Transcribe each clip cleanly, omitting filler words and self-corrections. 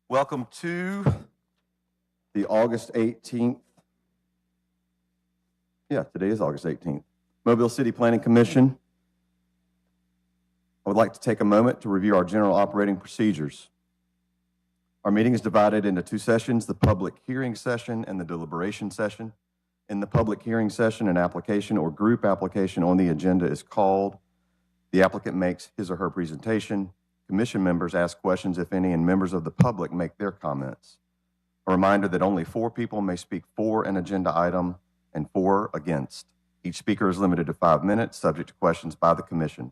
Welcome to the August 18th. Yeah, today is August 18th. Mobile City Planning Commission. I would like to take a moment to review our general operating procedures. Our meeting is divided into two sessions, the public hearing session and the deliberation session. In the public hearing session, an application or group application on the agenda is called. The applicant makes his or her presentation. Commission members ask questions, if any, and members of the public make their comments. A reminder that only 4 people may speak for an agenda item and 4 against. Each speaker is limited to 5 minutes, subject to questions by the commission.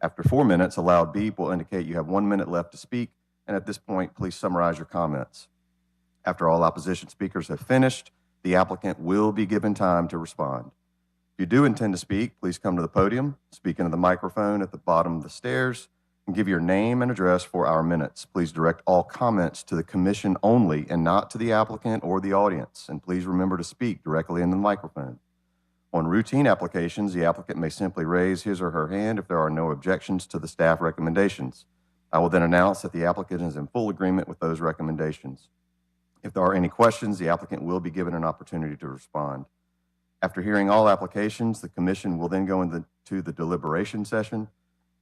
After 4 minutes, a loud beep will indicate you have 1 minute left to speak, and at this point, please summarize your comments. After all opposition speakers have finished, the applicant will be given time to respond. If you do intend to speak, please come to the podium, speak into the microphone at the bottom of the stairs, and give your name and address for our minutes. Please direct all comments to the commission only and not to the applicant or the audience. And please remember to speak directly into the microphone. On routine applications, the applicant may simply raise his or her hand if there are no objections to the staff recommendations. I will then announce that the applicant is in full agreement with those recommendations. If there are any questions, the applicant will be given an opportunity to respond. After hearing all applications, the commission will then go into the deliberation session.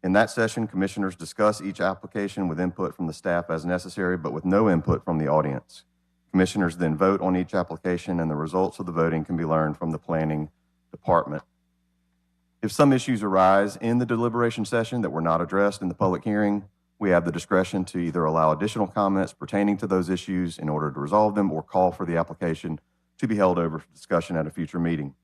In that session, commissioners discuss each application with input from the staff as necessary, but with no input from the audience. Commissioners then vote on each application, and the results of the voting can be learned from the planning department. If some issues arise in the deliberation session that were not addressed in the public hearing, we have the discretion to either allow additional comments pertaining to those issues in order to resolve them or call for the application to be held over for discussion at a future meeting.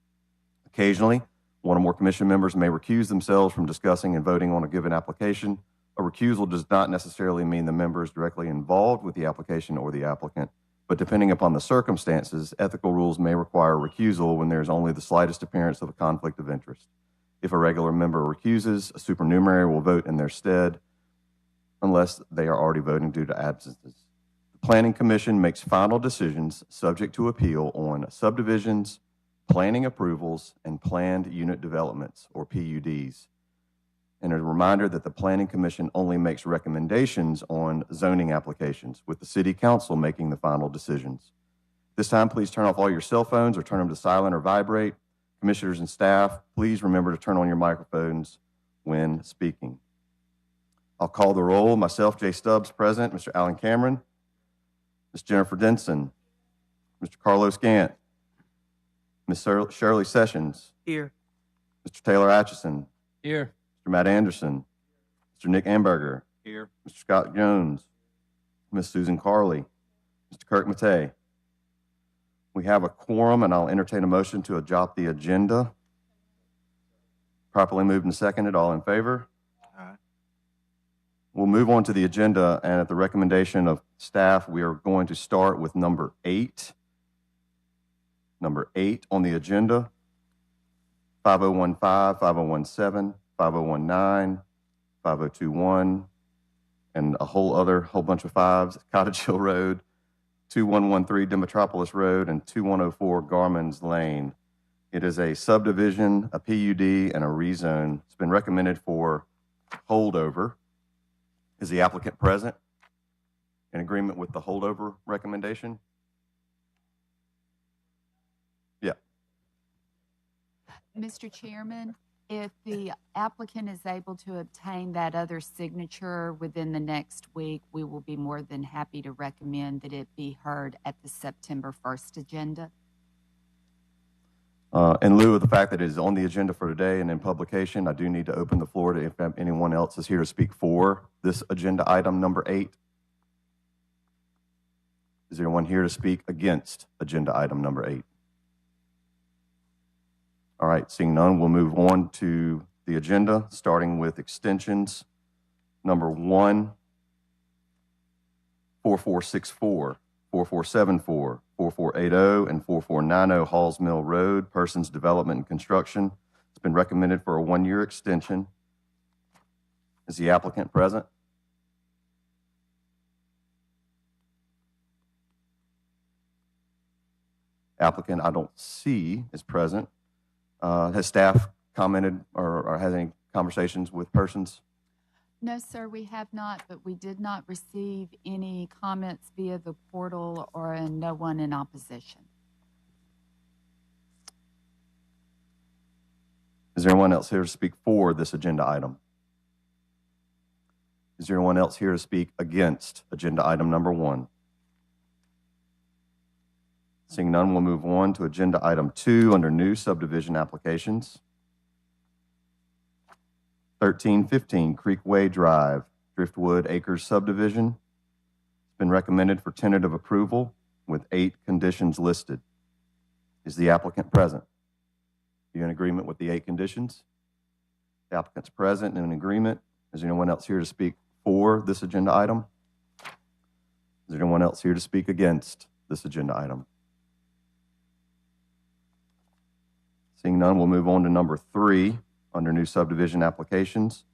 Occasionally, one or more commission members may recuse themselves from discussing and voting on a given application. A recusal does not necessarily mean the member is directly involved with the application or the applicant, but depending upon the circumstances, ethical rules may require a recusal when there is only the slightest appearance of a conflict of interest. If a regular member recuses, a supernumerary will vote in their stead unless they are already voting due to absences. The Planning Commission makes final decisions subject to appeal on subdivisions, planning approvals, and planned unit developments, or PUDs. And a reminder that the Planning Commission only makes recommendations on zoning applications, with the City Council making the final decisions. This time, please turn off all your cell phones or turn them to silent or vibrate. Commissioners and staff, please remember to turn on your microphones when speaking. I'll call the roll. Myself, Jay Stubbs, present. Mr. Alan Cameron, Ms. Jennifer Denson, Mr. Carlos Gant, Ms. Shirley Sessions. Here. Mr. Taylor Atchison. Here. Mr. Matt Anderson. Mr. Nick Amberger. Here. Mr. Scott Jones. Ms. Susan Carley. Mr. Kirk Matei. We have a quorum, and I'll entertain a motion to adopt the agenda. Properly moved and seconded. All in favor? Aye. We'll move on to the agenda, and at the recommendation of staff, we are going to start with number 8. Number 8 on the agenda, 5015, 5017, 5019, 5021, and a whole bunch of 5s, Cottage Hill Road, 2113 Demetropolis Road, and 2104 Garman's Lane. It is a subdivision, a PUD, and a rezone. It's been recommended for holdover. Is the applicant present in agreement with the holdover recommendation? Yeah. Mr. Chairman, if the applicant is able to obtain that other signature within the next week, we will be more than happy to recommend that it be heard at the September 1st agenda. In lieu of the fact that it is on the agenda for today and in publication, I do need to open the floor to if anyone else is here to speak for this agenda item number 8. Is there anyone here to speak against agenda item number 8? All right, seeing none, we'll move on to the agenda, starting with extensions. Number 1, 4464, 4474, 4480, and 4490 Halls Mill Road, Persons Development and Construction. It's been recommended for a 1-year extension. Is the applicant present? Applicant, I don't see, is present. Has staff commented or has any conversations with persons? No, sir, we have not, but we did not receive any comments via the portal or no one in opposition. Is there anyone else here to speak for this agenda item? Is there anyone else here to speak against agenda item number 1? Seeing none, we'll move on to agenda item 2 under new subdivision applications. 1315 Creekway Drive, Driftwood Acres Subdivision. It's been recommended for tentative approval with 8 conditions listed. Is the applicant present? Are you in agreement with the 8 conditions? The applicant's present and in agreement. Is there anyone else here to speak for this agenda item? Is there anyone else here to speak against this agenda item? Seeing none, we'll move on to number 3 under new subdivision applications.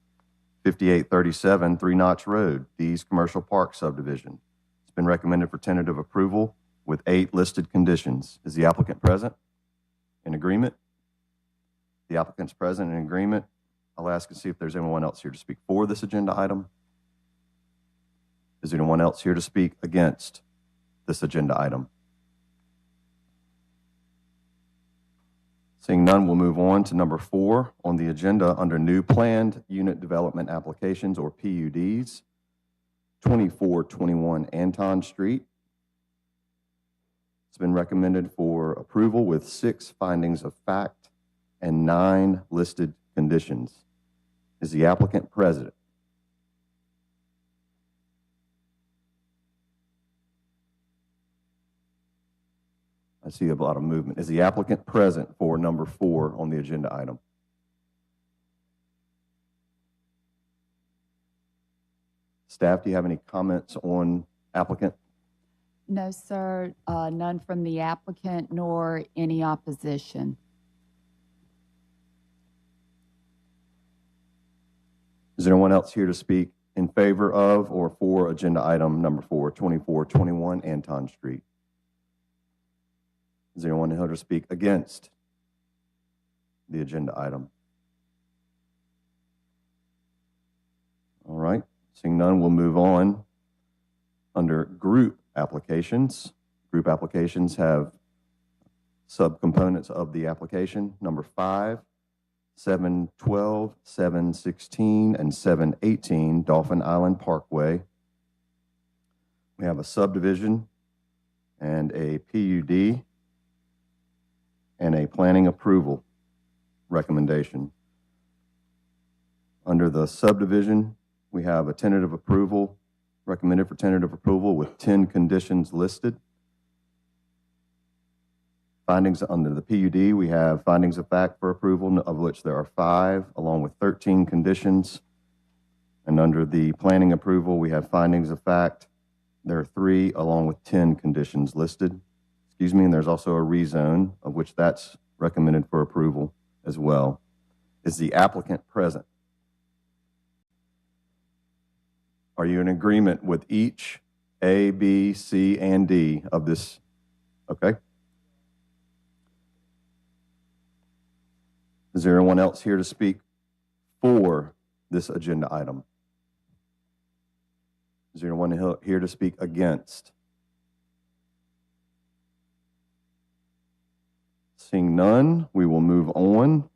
5837 Three Notch Road, Dees Commercial Park Subdivision. It's been recommended for tentative approval with 8 listed conditions. Is the applicant present? In agreement? The applicant's present and in agreement. I'll ask and see if there's anyone else here to speak for this agenda item. Is there anyone else here to speak against this agenda item? Seeing none, we'll move on to number 4 on the agenda under new planned unit development applications, or PUDs. 2421 Anton Street. It's been recommended for approval with 6 findings of fact and 9 listed conditions. Is the applicant present? I see a lot of movement. Is the applicant present for number 4 on the agenda item? Staff, do you have any comments on applicant? No, sir, none from the applicant nor any opposition. Is there anyone else here to speak in favor of or for agenda item number 4, 2421 Anton Street? Is there anyone here to speak against the agenda item? All right, seeing none, we'll move on. Under group applications, group applications have subcomponents of the application. Number 5, 712, 716, and 718 Dauphin Island Parkway. We have a subdivision and a PUD and a planning approval recommendation. Under the subdivision, we have a tentative approval, recommended for tentative approval with 10 conditions listed. Findings under the PUD, we have findings of fact for approval, of which there are 5, along with 13 conditions. And under the planning approval, we have findings of fact. There are 3, along with 10 conditions listed. And there's also a rezone, of which that's recommended for approval as well. Is the applicant present? Are you in agreement with each A, B, C, and D of this? Okay. Is there anyone else here to speak for this agenda item? Is there anyone here to speak against? Seeing none, we will move on.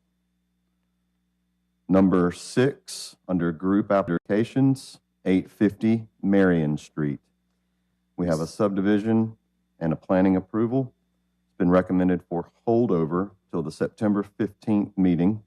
Number 6, under group applications, 850 Marion Street. We have a subdivision and a planning approval. It's been recommended for holdover till the September 15th meeting.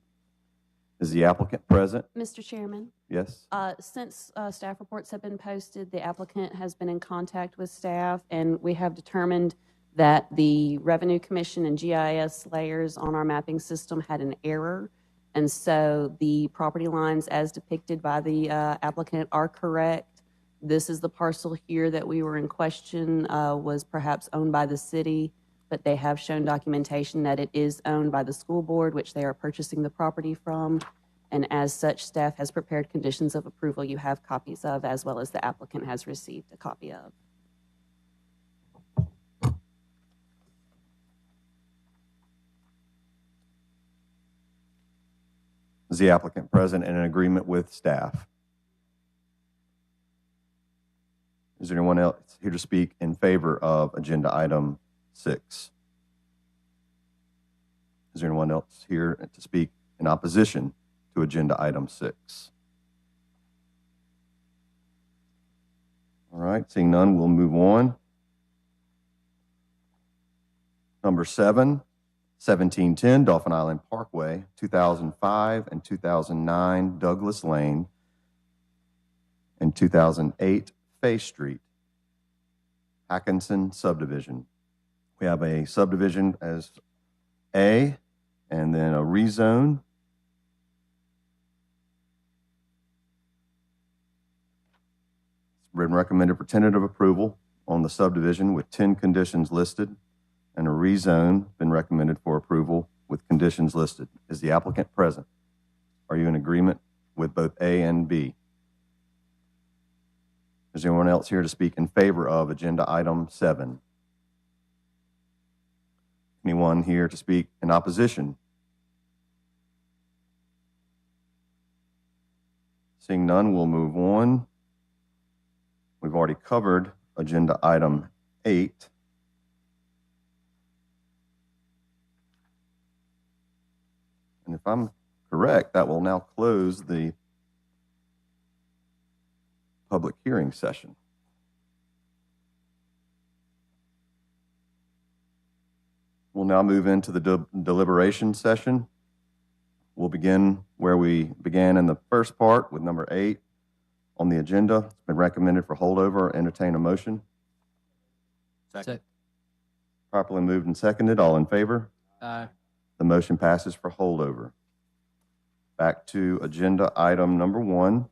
Is the applicant present? Mr. Chairman, Yes. since staff reports have been posted, the applicant has been in contact with staff, and we have determined that the Revenue Commission and GIS layers on our mapping system had an error. And so the property lines as depicted by the applicant are correct. This is the parcel here that we were in question was perhaps owned by the city, but they have shown documentation that it is owned by the school board, which they are purchasing the property from. And as such, staff has prepared conditions of approval you have copies of, as well as the applicant has received a copy of. Is the applicant present and in agreement with staff? Is there anyone else here to speak in favor of agenda item 6? Is there anyone else here to speak in opposition to agenda item 6? All right, seeing none, we'll move on. Number 7, 1710 Dauphin Island Parkway, 2005 and 2009 Douglas Lane, and 2008 Faye Street, Hackinson Subdivision. We have a subdivision as A, and then a rezone. It's been recommended for tentative approval on the subdivision with 10 conditions listed, and a rezone been recommended for approval with conditions listed. Is the applicant present? Are you in agreement with both A and B? Is there anyone else here to speak in favor of agenda item 7? Anyone here to speak in opposition? Seeing none, we'll move on. We've already covered agenda item 8. And if I'm correct, that will now close the public hearing session. We'll now move into the deliberation session. We'll begin where we began in the first part with number 8 on the agenda. It's been recommended for holdover. Entertain a motion. Second. Properly moved and seconded. All in favor? Aye. The motion passes for holdover. Back to agenda item number 1.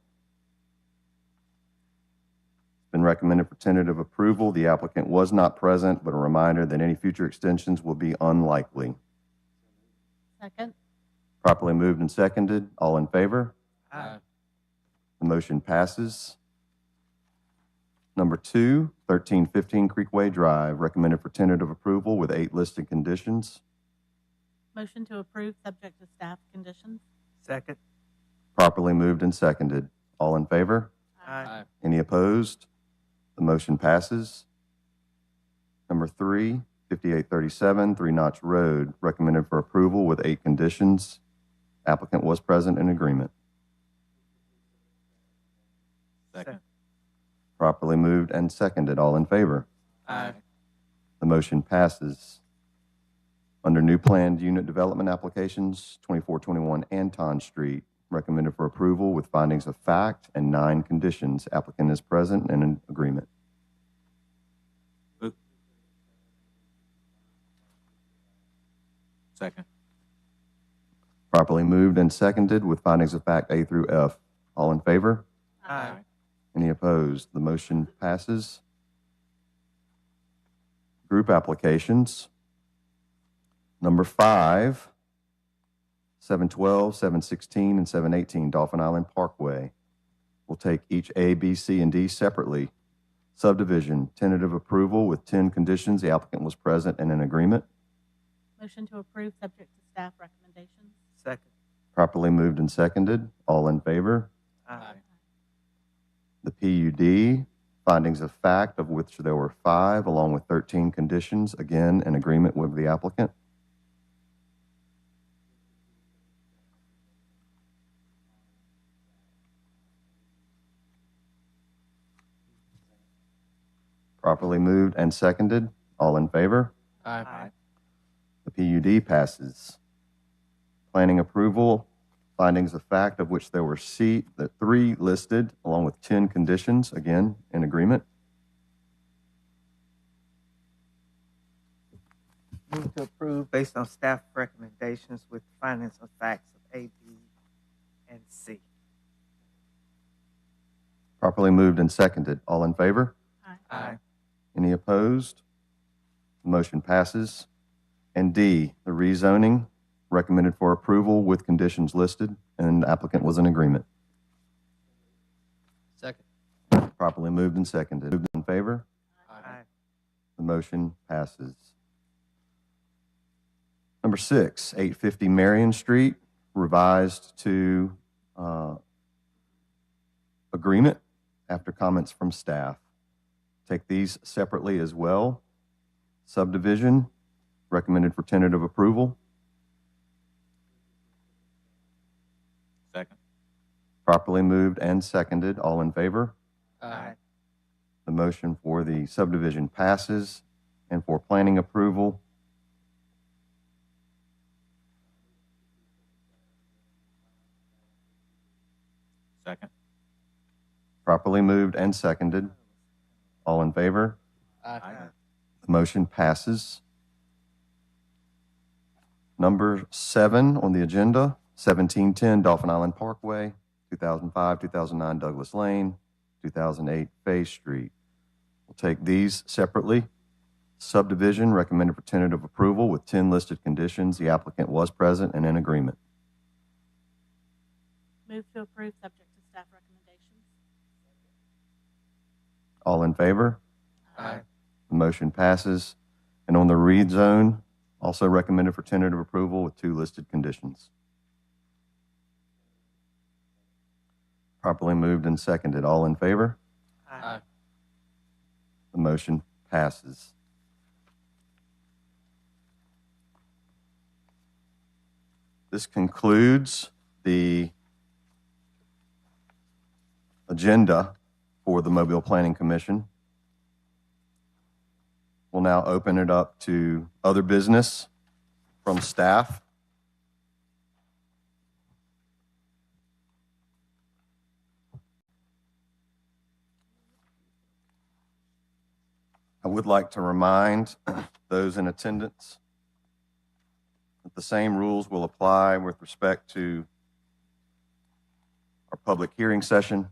Been recommended for tentative approval. The applicant was not present, but a reminder that any future extensions will be unlikely. Second. Properly moved and seconded. All in favor? Aye. The motion passes. Number 2, 1315 Creekway Drive, recommended for tentative approval with 8 listed conditions. Motion to approve, subject to staff conditions. Second. Properly moved and seconded. All in favor? Aye. Any opposed? The motion passes. Number 3, 5837 Three Notch Road, recommended for approval with 8 conditions. Applicant was present in agreement. Second. Properly moved and seconded. All in favor? Aye. The motion passes. Under new planned unit development applications, 2421 Anton Street, recommended for approval with findings of fact and 9 conditions. Applicant is present and in agreement. Move. Second. Properly moved and seconded with findings of fact A through F. All in favor? Aye. Any opposed? The motion passes. Group applications. Number 5, 712, 716, and 718 Dauphin Island Parkway. We'll take each A, B, C, and D separately. Subdivision, tentative approval with 10 conditions. The applicant was present and in agreement. Motion to approve, subject to staff recommendations. Second. Properly moved and seconded. All in favor? Aye. The PUD, findings of fact, of which there were 5, along with 13 conditions, again in agreement with the applicant. Properly moved and seconded. All in favor? Aye. The PUD passes. Planning approval, findings of fact, of which there were 3 listed, along with 10 conditions, again in agreement. Move to approve based on staff recommendations with findings of facts of A, B, and C. Properly moved and seconded. All in favor? Aye. Any opposed? The motion passes. And D, the rezoning, recommended for approval with conditions listed, and the applicant was in agreement. Second. Properly moved and seconded. Moved in favor? Aye. The motion passes. Number 6, 850 Marion Street, revised to agreement after comments from staff. Take these separately as well. Subdivision, recommended for tentative approval. Second. Properly moved and seconded. All in favor? Aye. The motion for the subdivision passes. And for planning approval, Second. properly moved and seconded. All in favor? Aye. The motion passes. Number 7 on the agenda, 1710 Dauphin Island Parkway, 2005-2009 Douglas Lane, 2008 Faye Street. We'll take these separately. Subdivision, recommended for tentative approval with 10 listed conditions. The applicant was present and in agreement. Move to approve, subject to staff recommendations. All in favor? Aye. The motion passes. And on the rezone, also recommended for tentative approval with 2 listed conditions. Properly moved and seconded. All in favor? Aye. The motion passes. This concludes the agenda for the Mobile Planning Commission. We'll now open it up to other business from staff. I would like to remind those in attendance that the same rules will apply with respect to our public hearing session.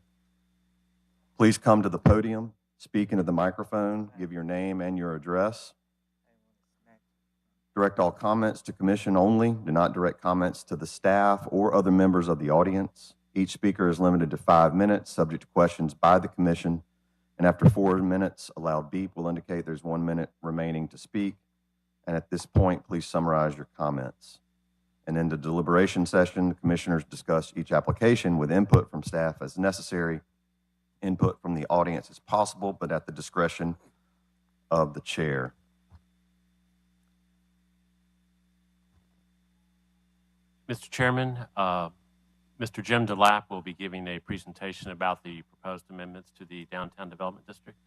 Please come to the podium, speak into the microphone, give your name and your address. Direct all comments to commission only. Do not direct comments to the staff or other members of the audience. Each speaker is limited to 5 minutes, subject to questions by the commission. And after 4 minutes, a loud beep will indicate there's 1 minute remaining to speak. And at this point, please summarize your comments. And in the deliberation session, the commissioners discuss each application with input from staff as necessary. Input from the audience is possible, but at the discretion of the chair. Mr. Chairman, Mr. Jim DeLapp will be giving a presentation about the proposed amendments to the Downtown Development District.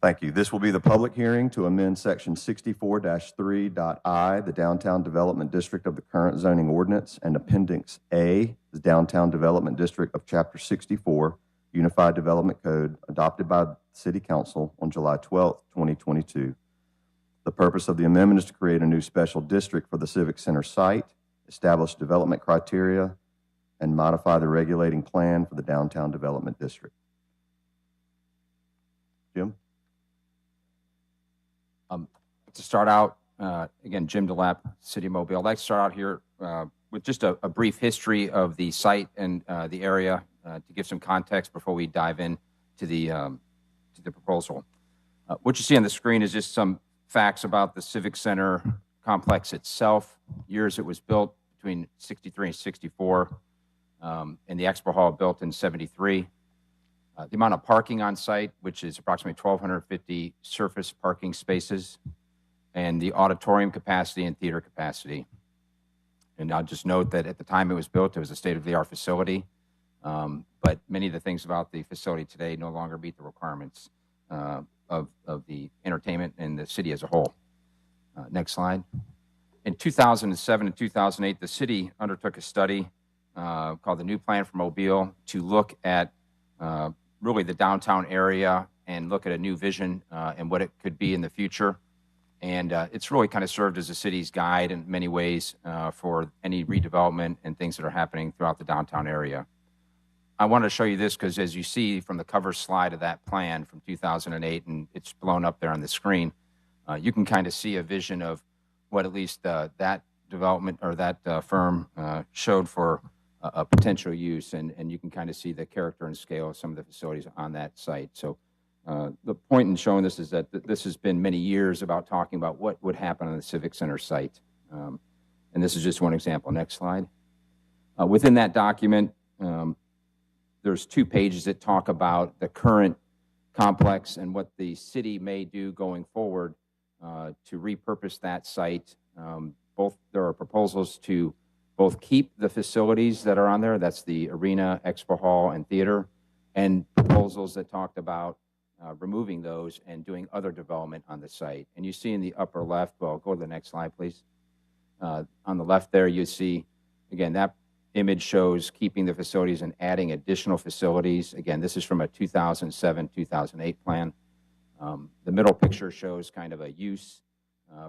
Thank you. This will be the public hearing to amend Section 64-3.I, the Downtown Development District of the current zoning ordinance, and Appendix A, the Downtown Development District of Chapter 64, Unified Development Code, adopted by the City Council on July 12, 2022. The purpose of the amendment is to create a new special district for the Civic Center site, establish development criteria, and modify the regulating plan for the Downtown Development District. Jim? To start out, again, Jim DeLapp, City of Mobile. I'd like to start out here with just a brief history of the site and the area to give some context before we dive in to the proposal. What you see on the screen is just some facts about the Civic Center complex itself, years it was built between 63 and 64, and the Expo Hall built in 73. The amount of parking on site, which is approximately 1,250 surface parking spaces, and the auditorium capacity and theater capacity. And I'll just note that at the time it was built, it was a state-of-the-art facility, but many of the things about the facility today no longer meet the requirements of the entertainment and the city as a whole. Next slide. In 2007 and 2008, the city undertook a study called the New Plan for Mobile to look at really the downtown area and look at a new vision and what it could be in the future. And it's really kind of served as a city's guide in many ways for any redevelopment and things that are happening throughout the downtown area. I wanted to show you this because as you see from the cover slide of that plan from 2008, and it's blown up there on the screen, you can kind of see a vision of what at least that development or that firm showed for a potential use, and you can kind of see the character and scale of some of the facilities on that site. So the point in showing this is that this has been many years about talking about what would happen on the Civic Center site. And this is just one example. Next slide. Within that document, there's 2 pages that talk about the current complex and what the city may do going forward to repurpose that site. There are proposals to both keep the facilities that are on there, that's the arena, expo hall, and theater, and proposals that talked about removing those and doing other development on the site. And you see in the upper left, well, go to the next slide, please. On the left there, you see, again, that image shows keeping the facilities and adding additional facilities. Again, this is from a 2007-2008 plan. The middle picture shows kind of a use,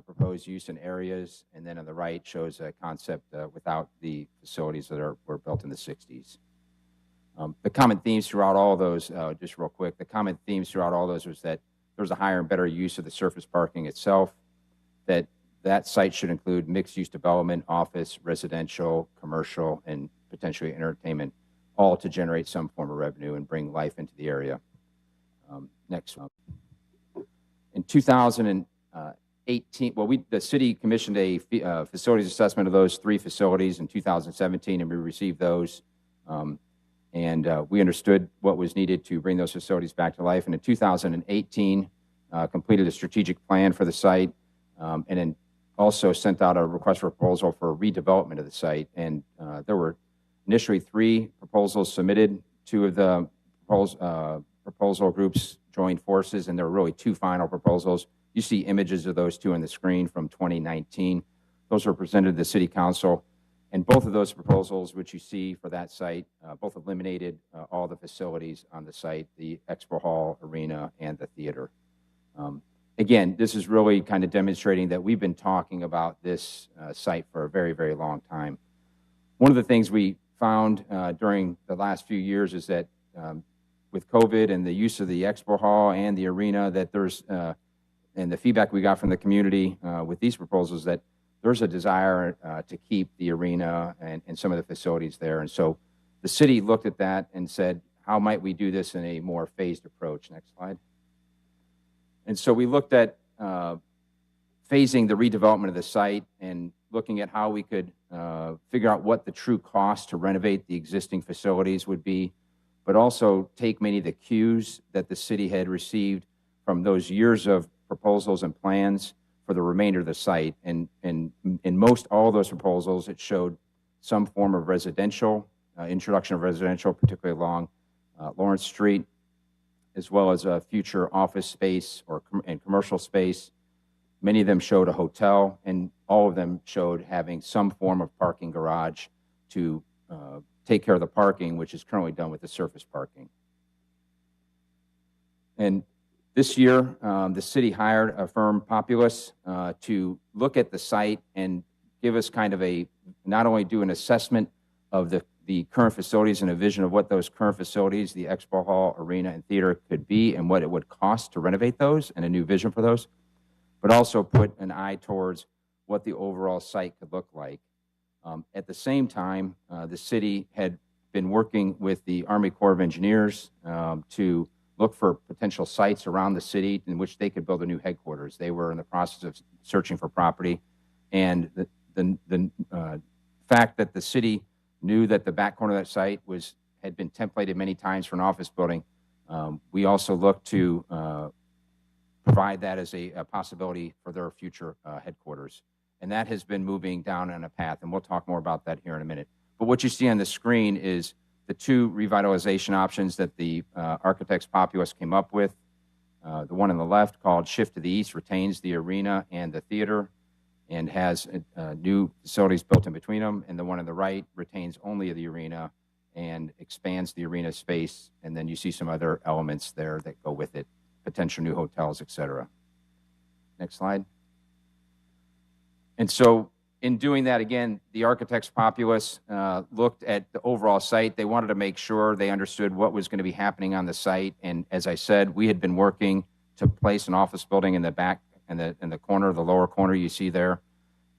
proposed use in areas, and then on the right shows a concept without the facilities that were built in the 60s. The common themes throughout all those, just real quick, the common themes throughout all those was that there's a higher and better use of the surface parking itself, that site should include mixed-use development, office, residential, commercial, and potentially entertainment, all to generate some form of revenue and bring life into the area. Next one. In 2018, well, the city commissioned a facilities assessment of those 3 facilities in 2017, and we received those. We understood what was needed to bring those facilities back to life. And in 2018, completed a strategic plan for the site, and then also sent out a request for proposal for redevelopment of the site. And there were initially 3 proposals submitted. 2 of the proposal groups joined forces, and there were really 2 final proposals. You see images of those 2 on the screen from 2019. Those were presented to the city council. And both of those proposals, which you see for that site, both eliminated all the facilities on the site, the expo hall, arena, and the theater. Again, this is really kind of demonstrating that we've been talking about this site for a very, very long time. One of the things we found during the last few years is that with COVID and the use of the expo hall and the arena, that there's, and the feedback we got from the community with these proposals, that there's a desire to keep the arena and some of the facilities there. And so the city looked at that and said, how might we do this in a more phased approach? Next slide. And so we looked at phasing the redevelopment of the site and looking at how we could figure out what the true cost to renovate the existing facilities would be, but also take many of the cues that the city had received from those years of proposals and plans for the remainder of the site. And in most all of those proposals, it showed some form of residential, introduction of residential, particularly along Lawrence Street, as well as a future office space and commercial space. Many of them showed a hotel, and all of them showed having some form of parking garage to take care of the parking, which is currently done with the surface parking. And this year, the city hired a firm, Populous, to look at the site and give us kind of not only do an assessment of the current facilities and a vision of what those current facilities, the expo hall, arena, and theater could be and what it would cost to renovate those and a new vision for those, but also put an eye towards what the overall site could look like. At the same time, the city had been working with the Army Corps of Engineers to look for potential sites around the city in which they could build a new headquarters. They were in the process of searching for property, and the fact that the city knew that the back corner of that site had been templated many times for an office building, we also looked to provide that as a possibility for their future headquarters. And that has been moving down on a path, and we'll talk more about that here in a minute. But what you see on the screen is the 2 revitalization options that the architects Populous came up with. The one on the left, called Shift to the East, retains the arena and the theater and has new facilities built in between them. And the one on the right retains only the arena and expands the arena space. And then you see some other elements there that go with it, potential new hotels, et cetera. Next slide. And so in doing that, again, the architects Populous looked at the overall site. They wanted to make sure they understood what was going to be happening on the site. And as I said, we had been working to place an office building in the back, in the corner, the lower corner you see there,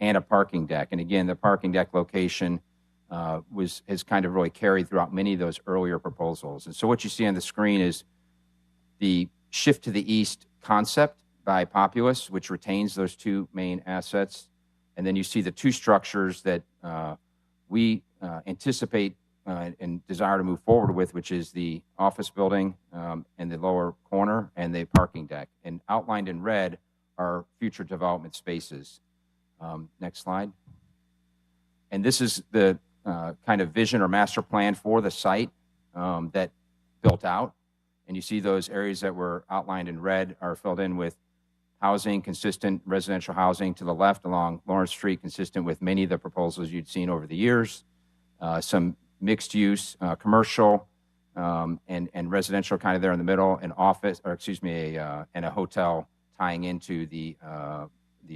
and a parking deck. And again, the parking deck location has kind of really carried throughout many of those earlier proposals. And so what you see on the screen is the Shift to the East concept by Populous, which retains those 2 main assets. And then you see the 2 structures that we anticipate and desire to move forward with, which is the office building in the lower corner, and the parking deck. And outlined in red are future development spaces. Next slide. And this is the kind of vision or master plan for the site that built out. And you see those areas that were outlined in red are filled in with housing, consistent residential housing to the left along Lawrence Street, consistent with many of the proposals you'd seen over the years. Some mixed use, commercial, and residential kind of there in the middle, an office, or excuse me, and a hotel tying into the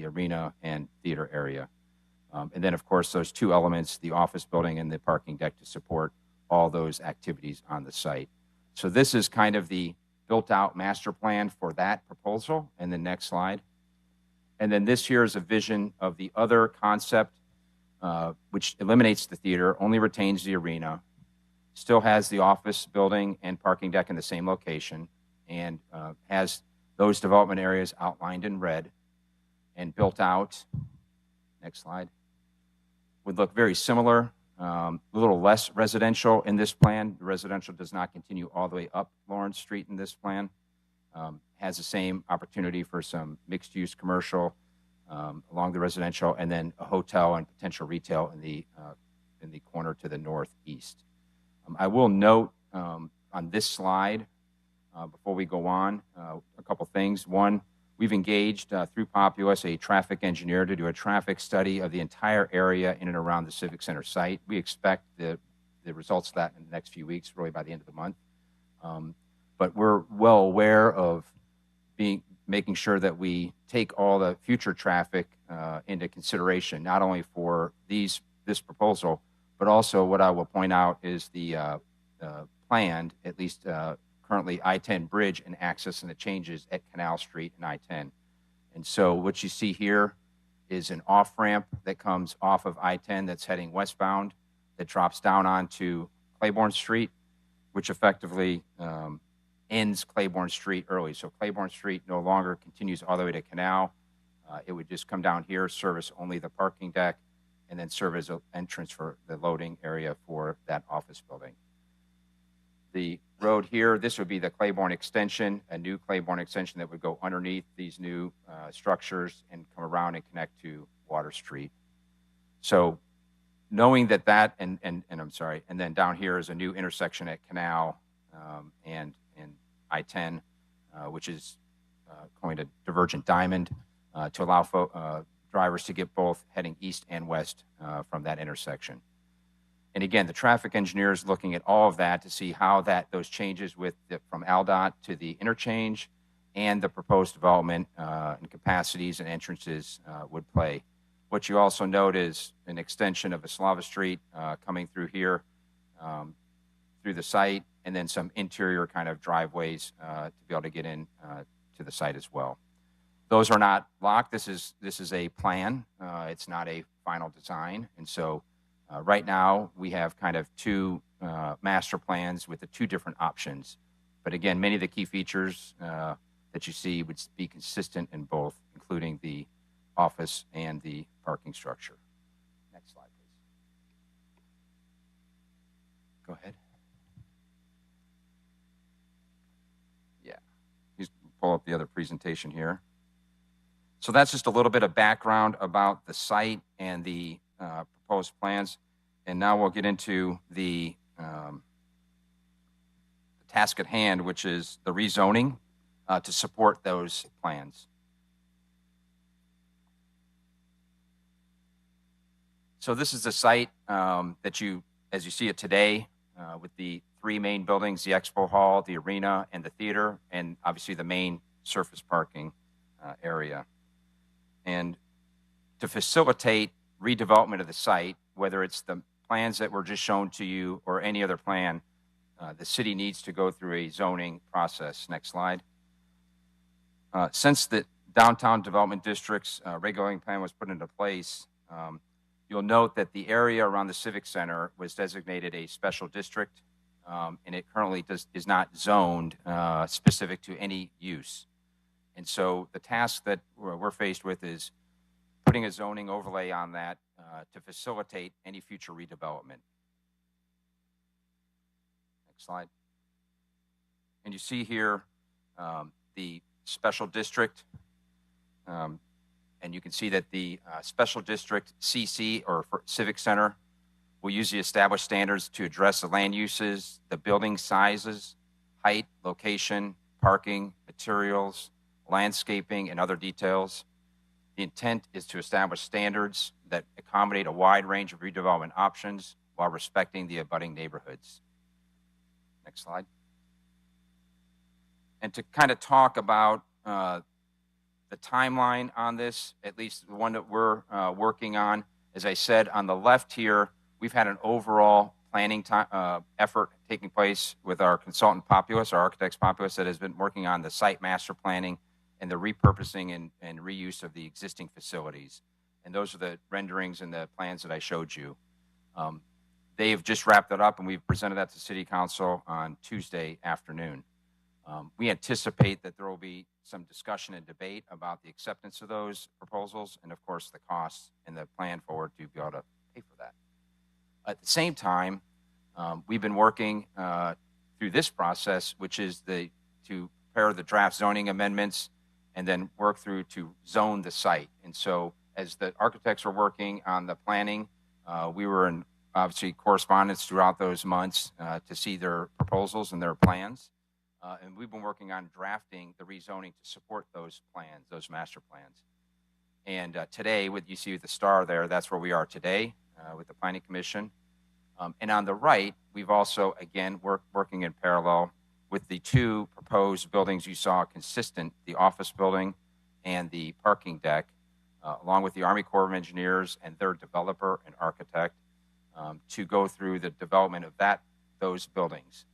arena and theater area. And then, of course, those two elements, the office building and the parking deck, to support all those activities on the site. So this is kind of the built-out master plan for that proposal. And the next slide. And then this here is a vision of the other concept, which eliminates the theater, only retains the arena, still has the office building and parking deck in the same location, and has those development areas outlined in red and built out. Next slide. Would look very similar, a little less residential in this plan. The residential does not continue all the way up Lawrence Street in this plan. Has the same opportunity for some mixed-use commercial along the residential, and then a hotel and potential retail in the corner to the northeast. I will note on this slide, before we go on, a couple things. One, we've engaged through Populous a traffic engineer to do a traffic study of the entire area in and around the Civic Center site. We expect the results of that in the next few weeks, really by the end of the month. But we're well aware of making sure that we take all the future traffic into consideration, not only for this proposal, but also what I will point out is the planned, at least currently, I-10 bridge and access and the changes at Canal Street and I-10. And so what you see here is an off-ramp that comes off of I-10 that's heading westbound, that drops down onto Claiborne Street, which effectively ends Claiborne Street early. So Claiborne Street no longer continues all the way to Canal. It would just come down here, service only the parking deck, and then serve as an entrance for the loading area for that office building. The road here, this would be the Claiborne extension, a new Claiborne extension that would go underneath these new structures and come around and connect to Water Street. So knowing that, and I'm sorry, and then down here is a new intersection at Canal and I-10, which is going to Divergent Diamond to allow drivers to get both heading east and west from that intersection. And again, the traffic engineer is looking at all of that to see how those changes from ALDOT to the interchange and the proposed development and capacities and entrances would play. What you also note is an extension of Slava Street coming through here, through the site, and then some interior kind of driveways to be able to get in to the site as well. Those are not locked. This is a plan. It's not a final design. And so right now we have kind of two master plans with the two different options. But again, many of the key features that you see would be consistent in both, including the office and the parking structure. Next slide, please. Go ahead. Yeah, just pull up the other presentation here. So that's just a little bit of background about the site and the proposed plans. And now we'll get into the task at hand, which is the rezoning to support those plans. So this is the site that as you see it today, with the three main buildings, the expo hall, the arena, and the theater, and obviously the main surface parking area. And to facilitate redevelopment of the site, whether it's the plans that were just shown to you or any other plan, the city needs to go through a zoning process. Next slide. Since the downtown development district's regulating plan was put into place, you'll note that the area around the Civic Center was designated a special district, and it currently is not zoned specific to any use. And so the task that we're faced with is putting a zoning overlay on that to facilitate any future redevelopment. Next slide. And you see here the special district, and you can see that the special district CC, or for Civic Center, will use the established standards to address the land uses, the building sizes, height, location, parking, materials, landscaping, and other details. The intent is to establish standards that accommodate a wide range of redevelopment options while respecting the abutting neighborhoods. Next slide. And to kind of talk about the timeline on this, at least the one that we're working on, as I said, on the left here, we've had an overall planning effort taking place with our consultant Populous, our architects Populous, that has been working on the site master planning and the repurposing and reuse of the existing facilities. And those are the renderings and the plans that I showed you. They've just wrapped it up, and we've presented that to City Council on Tuesday afternoon. We anticipate that there will be some discussion and debate about the acceptance of those proposals and, of course, the costs and the plan forward to be able to pay for that. At the same time, we've been working through this process, which is to prepare the draft zoning amendments and then work through to zone the site. And so as the architects were working on the planning, we were in, obviously, correspondence throughout those months to see their proposals and their plans. And we've been working on drafting the rezoning to support those plans, those master plans. And today, you see the star there, that's where we are today with the Planning Commission. And on the right, we've also, again, working in parallel with the two proposed buildings you saw consistent, the office building and the parking deck, along with the Army Corps of Engineers and their developer and architect, to go through the development of those buildings.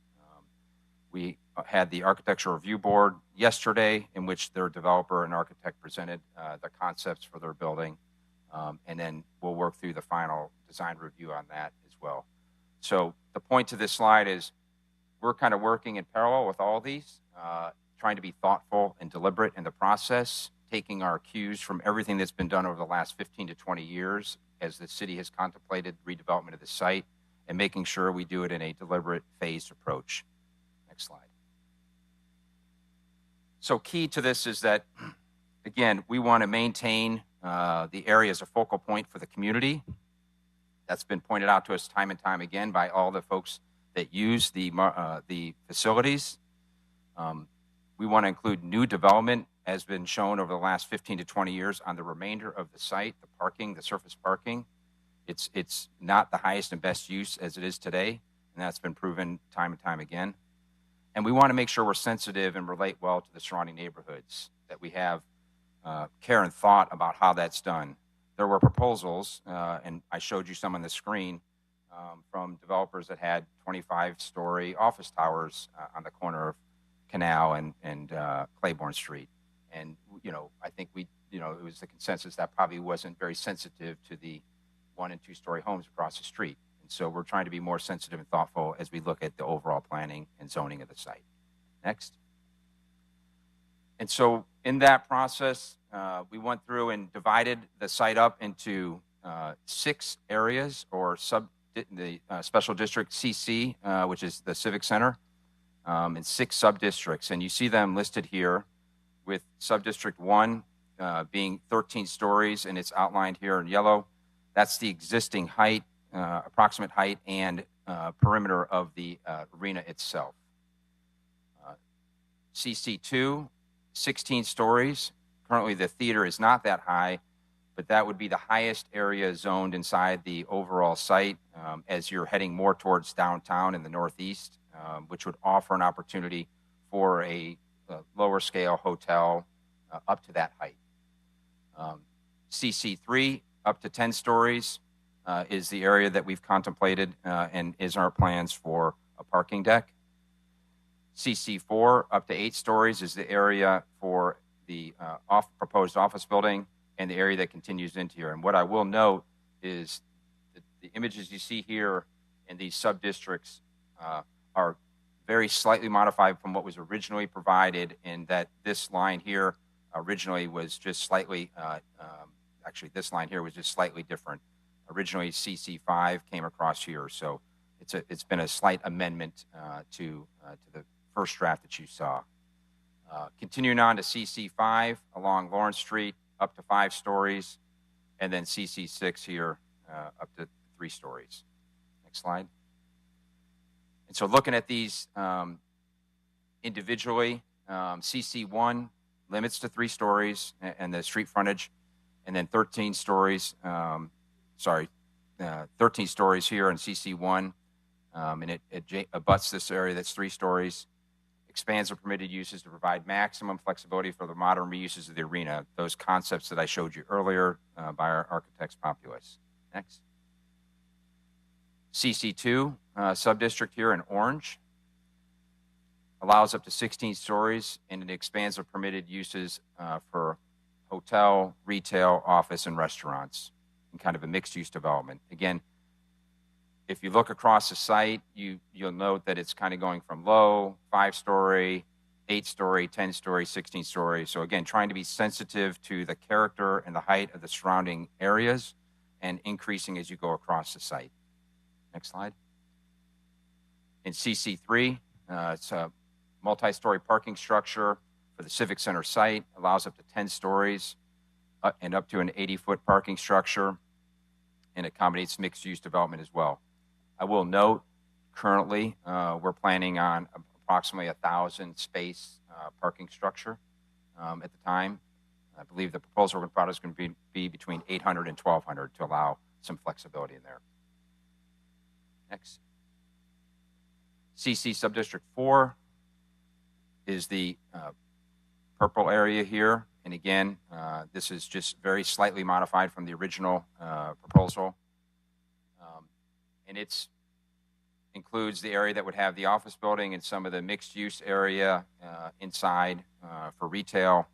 We had the Architectural Review Board yesterday, in which their developer and architect presented the concepts for their building, and then we'll work through the final design review on that as well. So the point to this slide is we're kind of working in parallel with all these, trying to be thoughtful and deliberate in the process, taking our cues from everything that's been done over the last 15 to 20 years as the city has contemplated redevelopment of the site, and making sure we do it in a deliberate, phased approach. Next slide. So key to this is that, again, we want to maintain the area as a focal point for the community. That's been pointed out to us time and time again by all the folks that use the facilities. We want to include new development, as been shown over the last 15 to 20 years, on the remainder of the site, the parking, the surface parking. It's not the highest and best use as it is today, and that's been proven time and time again. And we want to make sure we're sensitive and relate well to the surrounding neighborhoods, that we have care and thought about how that's done. There were proposals, and I showed you some on the screen, from developers that had 25-story office towers on the corner of Canal and Claiborne Street. And, I think it was the consensus that probably wasn't very sensitive to the 1- and 2-story homes across the street. And so we're trying to be more sensitive and thoughtful as we look at the overall planning and zoning of the site. Next. And so in that process, we went through and divided the site up into 6 areas, or the Special District CC, which is the Civic Center, and 6 sub-districts. And you see them listed here, with Subdistrict 1 being 13 stories, and it's outlined here in yellow. That's the existing height, approximate height, and perimeter of the arena itself. CC2, 16 stories. Currently, the theater is not that high, but that would be the highest area zoned inside the overall site as you're heading more towards downtown in the northeast, which would offer an opportunity for a lower scale hotel up to that height. CC3, up to 10 stories, is the area that we've contemplated and is our plans for a parking deck. CC4, up to 8 stories, is the area for the proposed office building and the area that continues into here. And what I will note is that the images you see here in these sub-districts are very slightly modified from what was originally provided, in that this line here originally was just slightly, actually this line here was just slightly different. Originally CC5 came across here, so it's been a slight amendment to the first draft that you saw. Continuing on to CC5 along Lawrence Street, up to 5 stories, and then CC6 here up to 3 stories. Next slide. And so looking at these individually, CC1 limits to 3 stories and the street frontage, and then 13 stories, 13 stories here in CC1, and it abuts this area that's 3 stories, expands the permitted uses to provide maximum flexibility for the modern reuses of the arena, those concepts that I showed you earlier by our architects populace. Next. CC2, sub-district here in orange, allows up to 16 stories, and it expands the permitted uses for hotel, retail, office, and restaurants in kind of a mixed-use development. Again, if you look across the site, you'll note that it's kind of going from low, 5-story, 8-story, 10-story, 16-story. So again, trying to be sensitive to the character and the height of the surrounding areas and increasing as you go across the site. Next slide. In CC3, it's a multi-story parking structure for the Civic Center site, allows up to 10 stories and up to an 80-foot parking structure, and accommodates mixed-use development as well. I will note, currently, we're planning on approximately 1,000 space parking structure at the time. I believe the proposal we're going to is going to be between 800 and 1,200 to allow some flexibility in there. Next. CC Subdistrict 4 is the purple area here. And again, this is just very slightly modified from the original proposal. And it includes the area that would have the office building and some of the mixed use area inside for retail.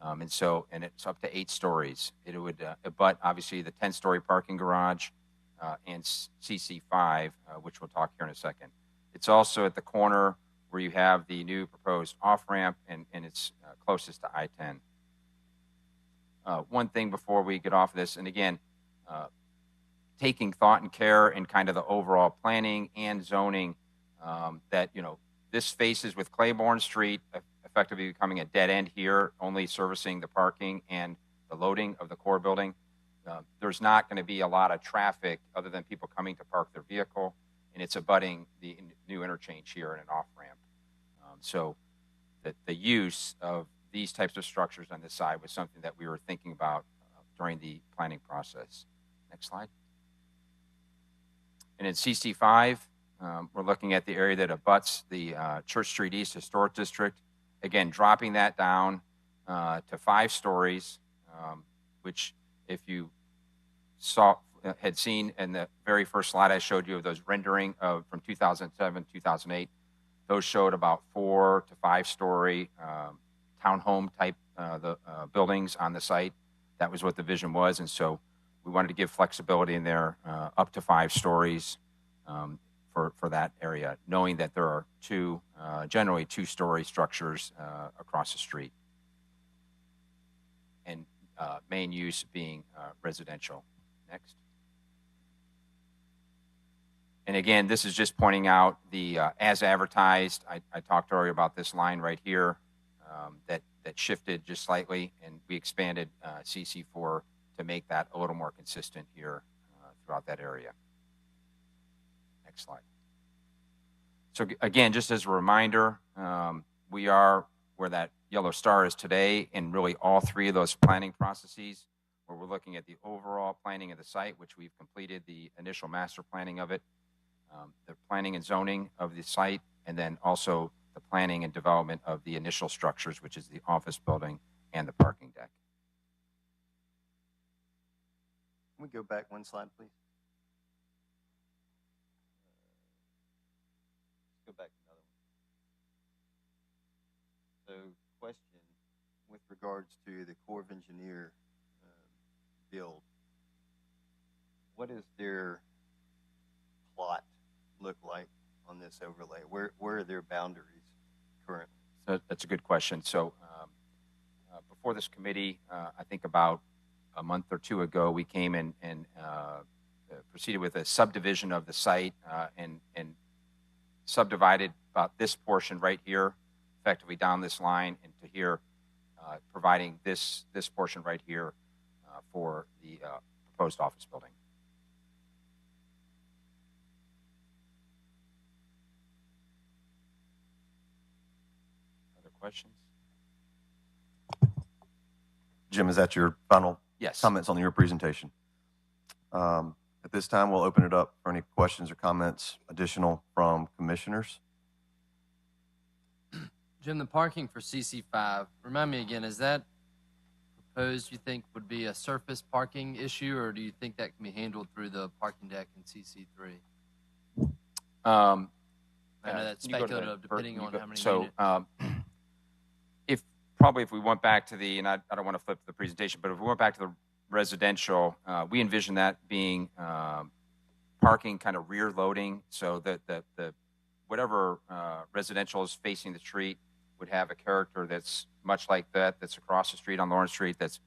And it's up to 8 stories. It would abut obviously the 10-story parking garage and CC5, which we'll talk here in a second. It's also at the corner where you have the new proposed off-ramp, and it's closest to I-10. One thing before we get off this, and again, taking thought and care in kind of the overall planning and zoning that, this faces with Claiborne Street effectively becoming a dead end here, only servicing the parking and the loading of the core building. There's not going to be a lot of traffic other than people coming to park their vehicle, and it's abutting the new interchange here in an off-ramp. So the use of these types of structures on this side was something that we were thinking about during the planning process. Next slide. And in CC5, we're looking at the area that abuts the Church Street East Historic District. Again, dropping that down to 5 stories, which if you had seen in the very first slide I showed you of those rendering from 2007, 2008, those showed about 4 to 5-story townhome type buildings on the site. That was what the vision was, and so we wanted to give flexibility in there up to 5 stories for that area, knowing that there are generally 2-story structures across the street, and main use being residential. Next. And again, this is just pointing out the as advertised. I talked earlier about this line right here that shifted just slightly, and we expanded CC4 to make that a little more consistent here throughout that area. Next slide. So again, just as a reminder, we are where that yellow star is today in really all 3 of those planning processes, where we're looking at the overall planning of the site, which we've completed the initial master planning of it, the planning and zoning of the site, and then also the planning and development of the initial structures, which is the office building and the parking deck. Can we go back one slide, please? Go back another one. So, question with regards to the Corps of Engineer build, what does their plot look like on this overlay? Where are their boundaries currently? So that's a good question. So before this committee, I think about a month or 2 ago, we came in and proceeded with a subdivision of the site and subdivided about this portion right here, effectively down this line into here, providing this portion right here for the proposed office building. Other questions? Jim, is that your final Yes. comments on your presentation? At this time, we'll open it up for any questions or comments additional from commissioners. Jim, the parking for CC5, remind me again, is that proposed, you think, would be a surface parking issue, or do you think that can be handled through the parking deck in CC3? I know that's Can you go to speculative, the- depending on you go- how many so, units. If we went back to the, and I don't want to flip the presentation, but if we went back to the residential, we envision that being parking kind of rear loading, so that the whatever residential is facing the street would have a character that's much like that's across the street on Lawrence Street, that's,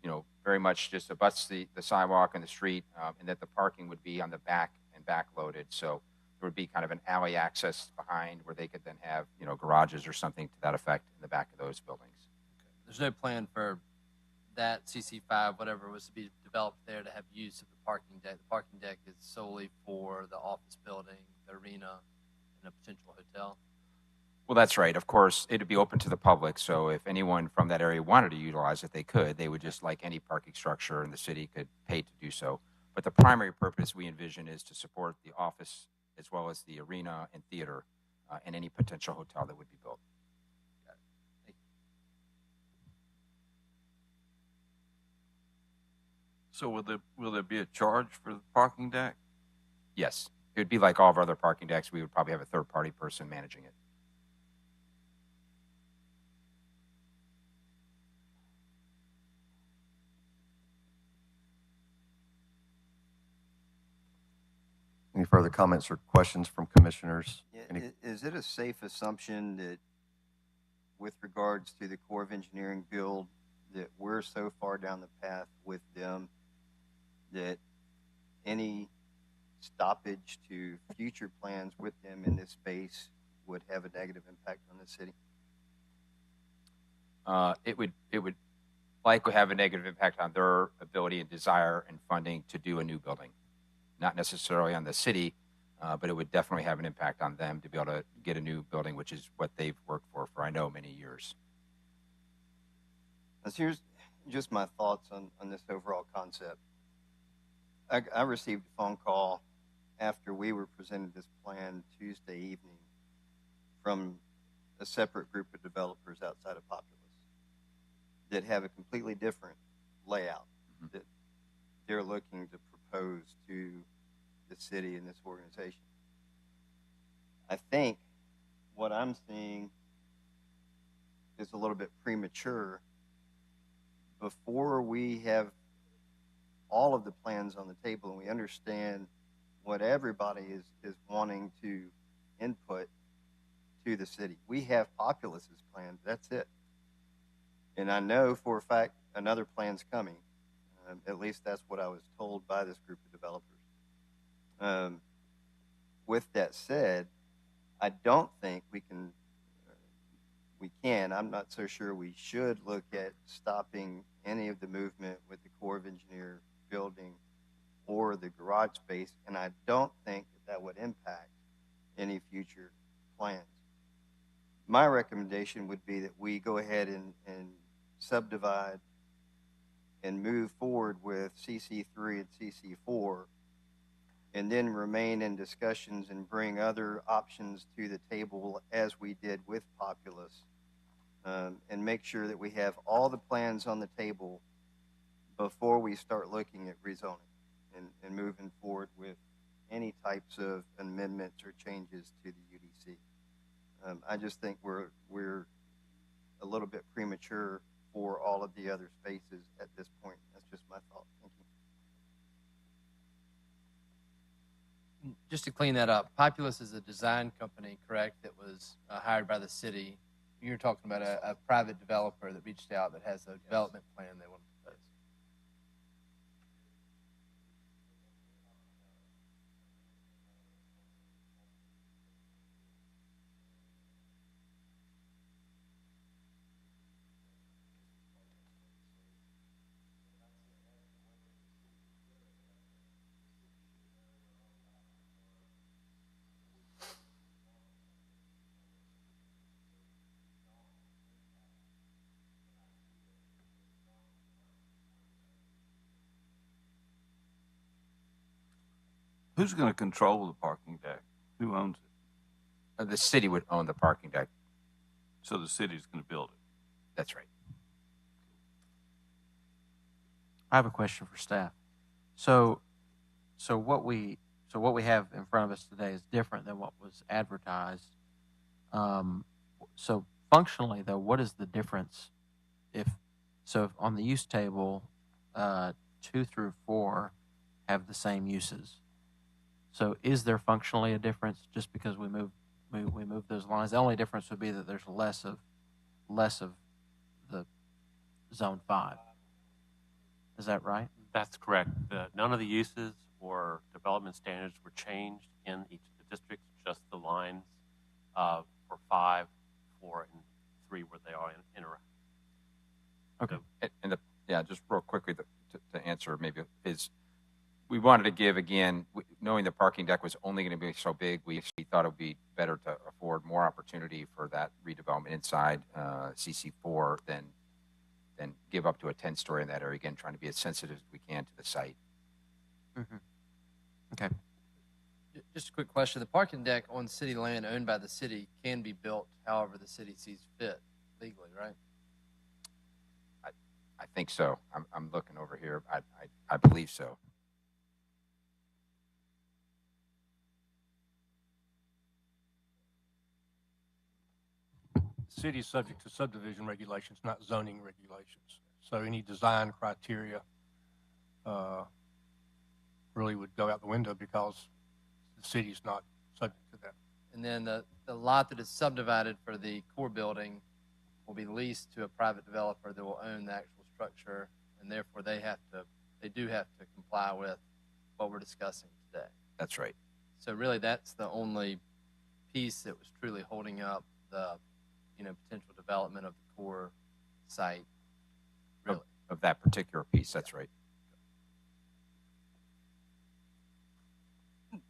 you know, very much just abuts the sidewalk and the street, and that the parking would be on the back and back loaded. So there would be kind of an alley access behind where they could then have, you know, garages or something to that effect in the back of those buildings. There's no plan for that CC5, whatever was to be developed there, to have use of the parking deck. The parking deck is solely for the office building, the arena, and a potential hotel. Well, that's right. Of course, it'd be open to the public. So if anyone from that area wanted to utilize it, they could. They would just, like any parking structure in the city, could pay to do so. But the primary purpose we envision is to support the office as well as the arena and theater and any potential hotel that would be built. So will there be a charge for the parking deck? Yes. It would be like all of our other parking decks. We would probably have a third-party person managing it. Any further comments or questions from commissioners? Any- Is it a safe assumption that with regards to the Corps of Engineering build, that we're so far down the path with them that any stoppage to future plans with them in this space would have a negative impact on the city? It would likely have a negative impact on their ability and desire and funding to do a new building. Not necessarily on the city, but it would definitely have an impact on them to be able to get a new building, which is what they've worked for I know, many years. Now, here's just my thoughts on this overall concept. I received a phone call after we were presented this plan Tuesday evening from a separate group of developers outside of Populous that have a completely different layout that they're looking to propose to the city and this organization. I think what I'm seeing is a little bit premature. Before we have all of the plans on the table and we understand what everybody is wanting to input to the city. We have Populous's plan, that's it. And I know for a fact another plan's coming. At least that's what I was told by this group of developers. With that said, I don't think we can, I'm not so sure we should look at stopping any of the movement with the Corps of Engineer building or the garage space, and I don't think that would impact any future plans. My recommendation would be that we go ahead and subdivide and move forward with CC3 and CC4, and then remain in discussions and bring other options to the table as we did with Populous, and make sure that we have all the plans on the table before we start looking at rezoning and moving forward with any types of amendments or changes to the UDC. I just think we're a little bit premature for all of the other spaces at this point. That's just my thought. Thank you. Just to clean that up, Populous is a design company, correct, that was hired by the city. You're talking about a private developer that reached out that has a development plan they want to propose. Who's going to control the parking deck? Who owns it? The city would own the parking deck. So the city's going to build it. That's right. I have a question for staff. So what we have in front of us today is different than what was advertised. So functionally, though, what is the difference? If on the use table, 2 through 4 have the same uses. So is there functionally a difference just because we move those lines? The only difference would be that there's less of the zone 5. Is that right? That's correct. None of the uses or development standards were changed in each of the districts, just the lines for 5, 4, and 3 where they all interact. Okay. Yeah, just real quickly to answer maybe is we wanted to give, again, knowing the parking deck was only going to be so big, we thought it would be better to afford more opportunity for that redevelopment inside CC4 than give up to a 10-story in that area. Again, trying to be as sensitive as we can to the site. Mm-hmm. Okay. Just a quick question. The parking deck on city land owned by the city can be built however the city sees fit legally, right? I think so. I'm looking over here. I believe so. The city is subject to subdivision regulations, not zoning regulations. So any design criteria really would go out the window because the city is not subject to that. And then the lot that is subdivided for the core building will be leased to a private developer that will own the actual structure, and therefore they do have to comply with what we're discussing today. That's right. So really that's the only piece that was truly holding up the potential development of the core site, really. Of that particular piece, that's right.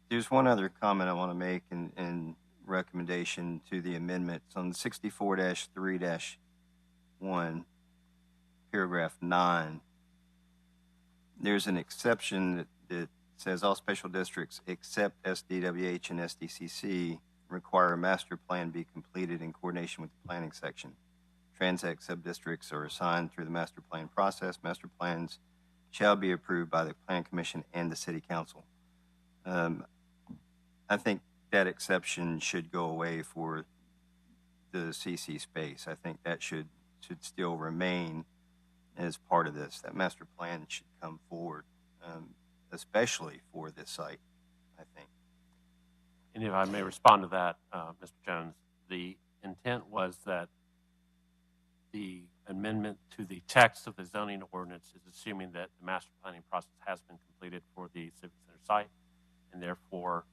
There's one other comment I want to make in recommendation to the amendments on 64-3-1, paragraph 9. There's an exception that says all special districts except SDWH and SDCC require a master plan be completed in coordination with the planning section. Transact subdistricts are assigned through the master plan process. Master plans shall be approved by the Plan Commission and the City Council. I think that exception should go away for the CC space. I think that should still remain as part of this. That master plan should come forward, especially for this site, I think. And if I may respond to that, Mr. Jones, the intent was that the amendment to the text of the zoning ordinance is assuming that the master planning process has been completed for the Civic Center site, and therefore,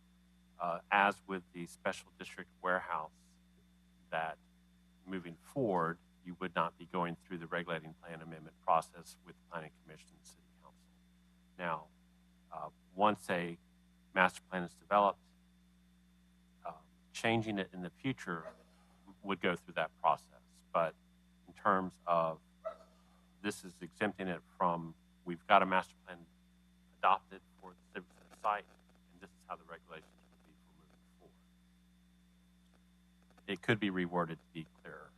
as with the special district warehouse, that moving forward, you would not be going through the regulating plan amendment process with the Planning Commission and City Council. Now, once a master plan is developed, changing it in the future would go through that process. But in terms of this is exempting it from, we've got a master plan adopted for the Civic Center site, and this is how the regulations would be for moving forward. It could be reworded to be clearer.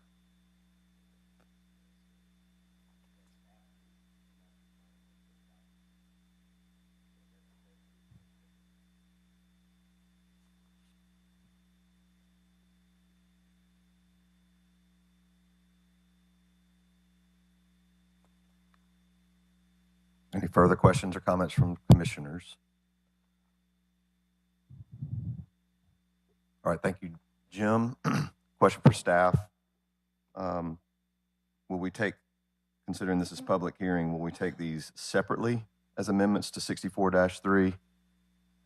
Any further questions or comments from commissioners? All right, thank you, Jim. Question for staff. Will we take, considering this is public hearing, will we take these separately as amendments to 64-3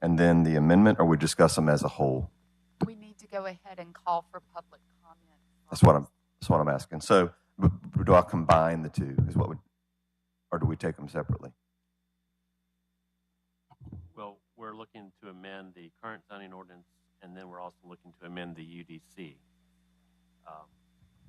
and then the amendment, or we discuss them as a whole? We need to go ahead and call for public comment. That's what I'm asking. So do I combine the two? Or do we take them separately? Well, we're looking to amend the current zoning ordinance, and then we're also looking to amend the UDC.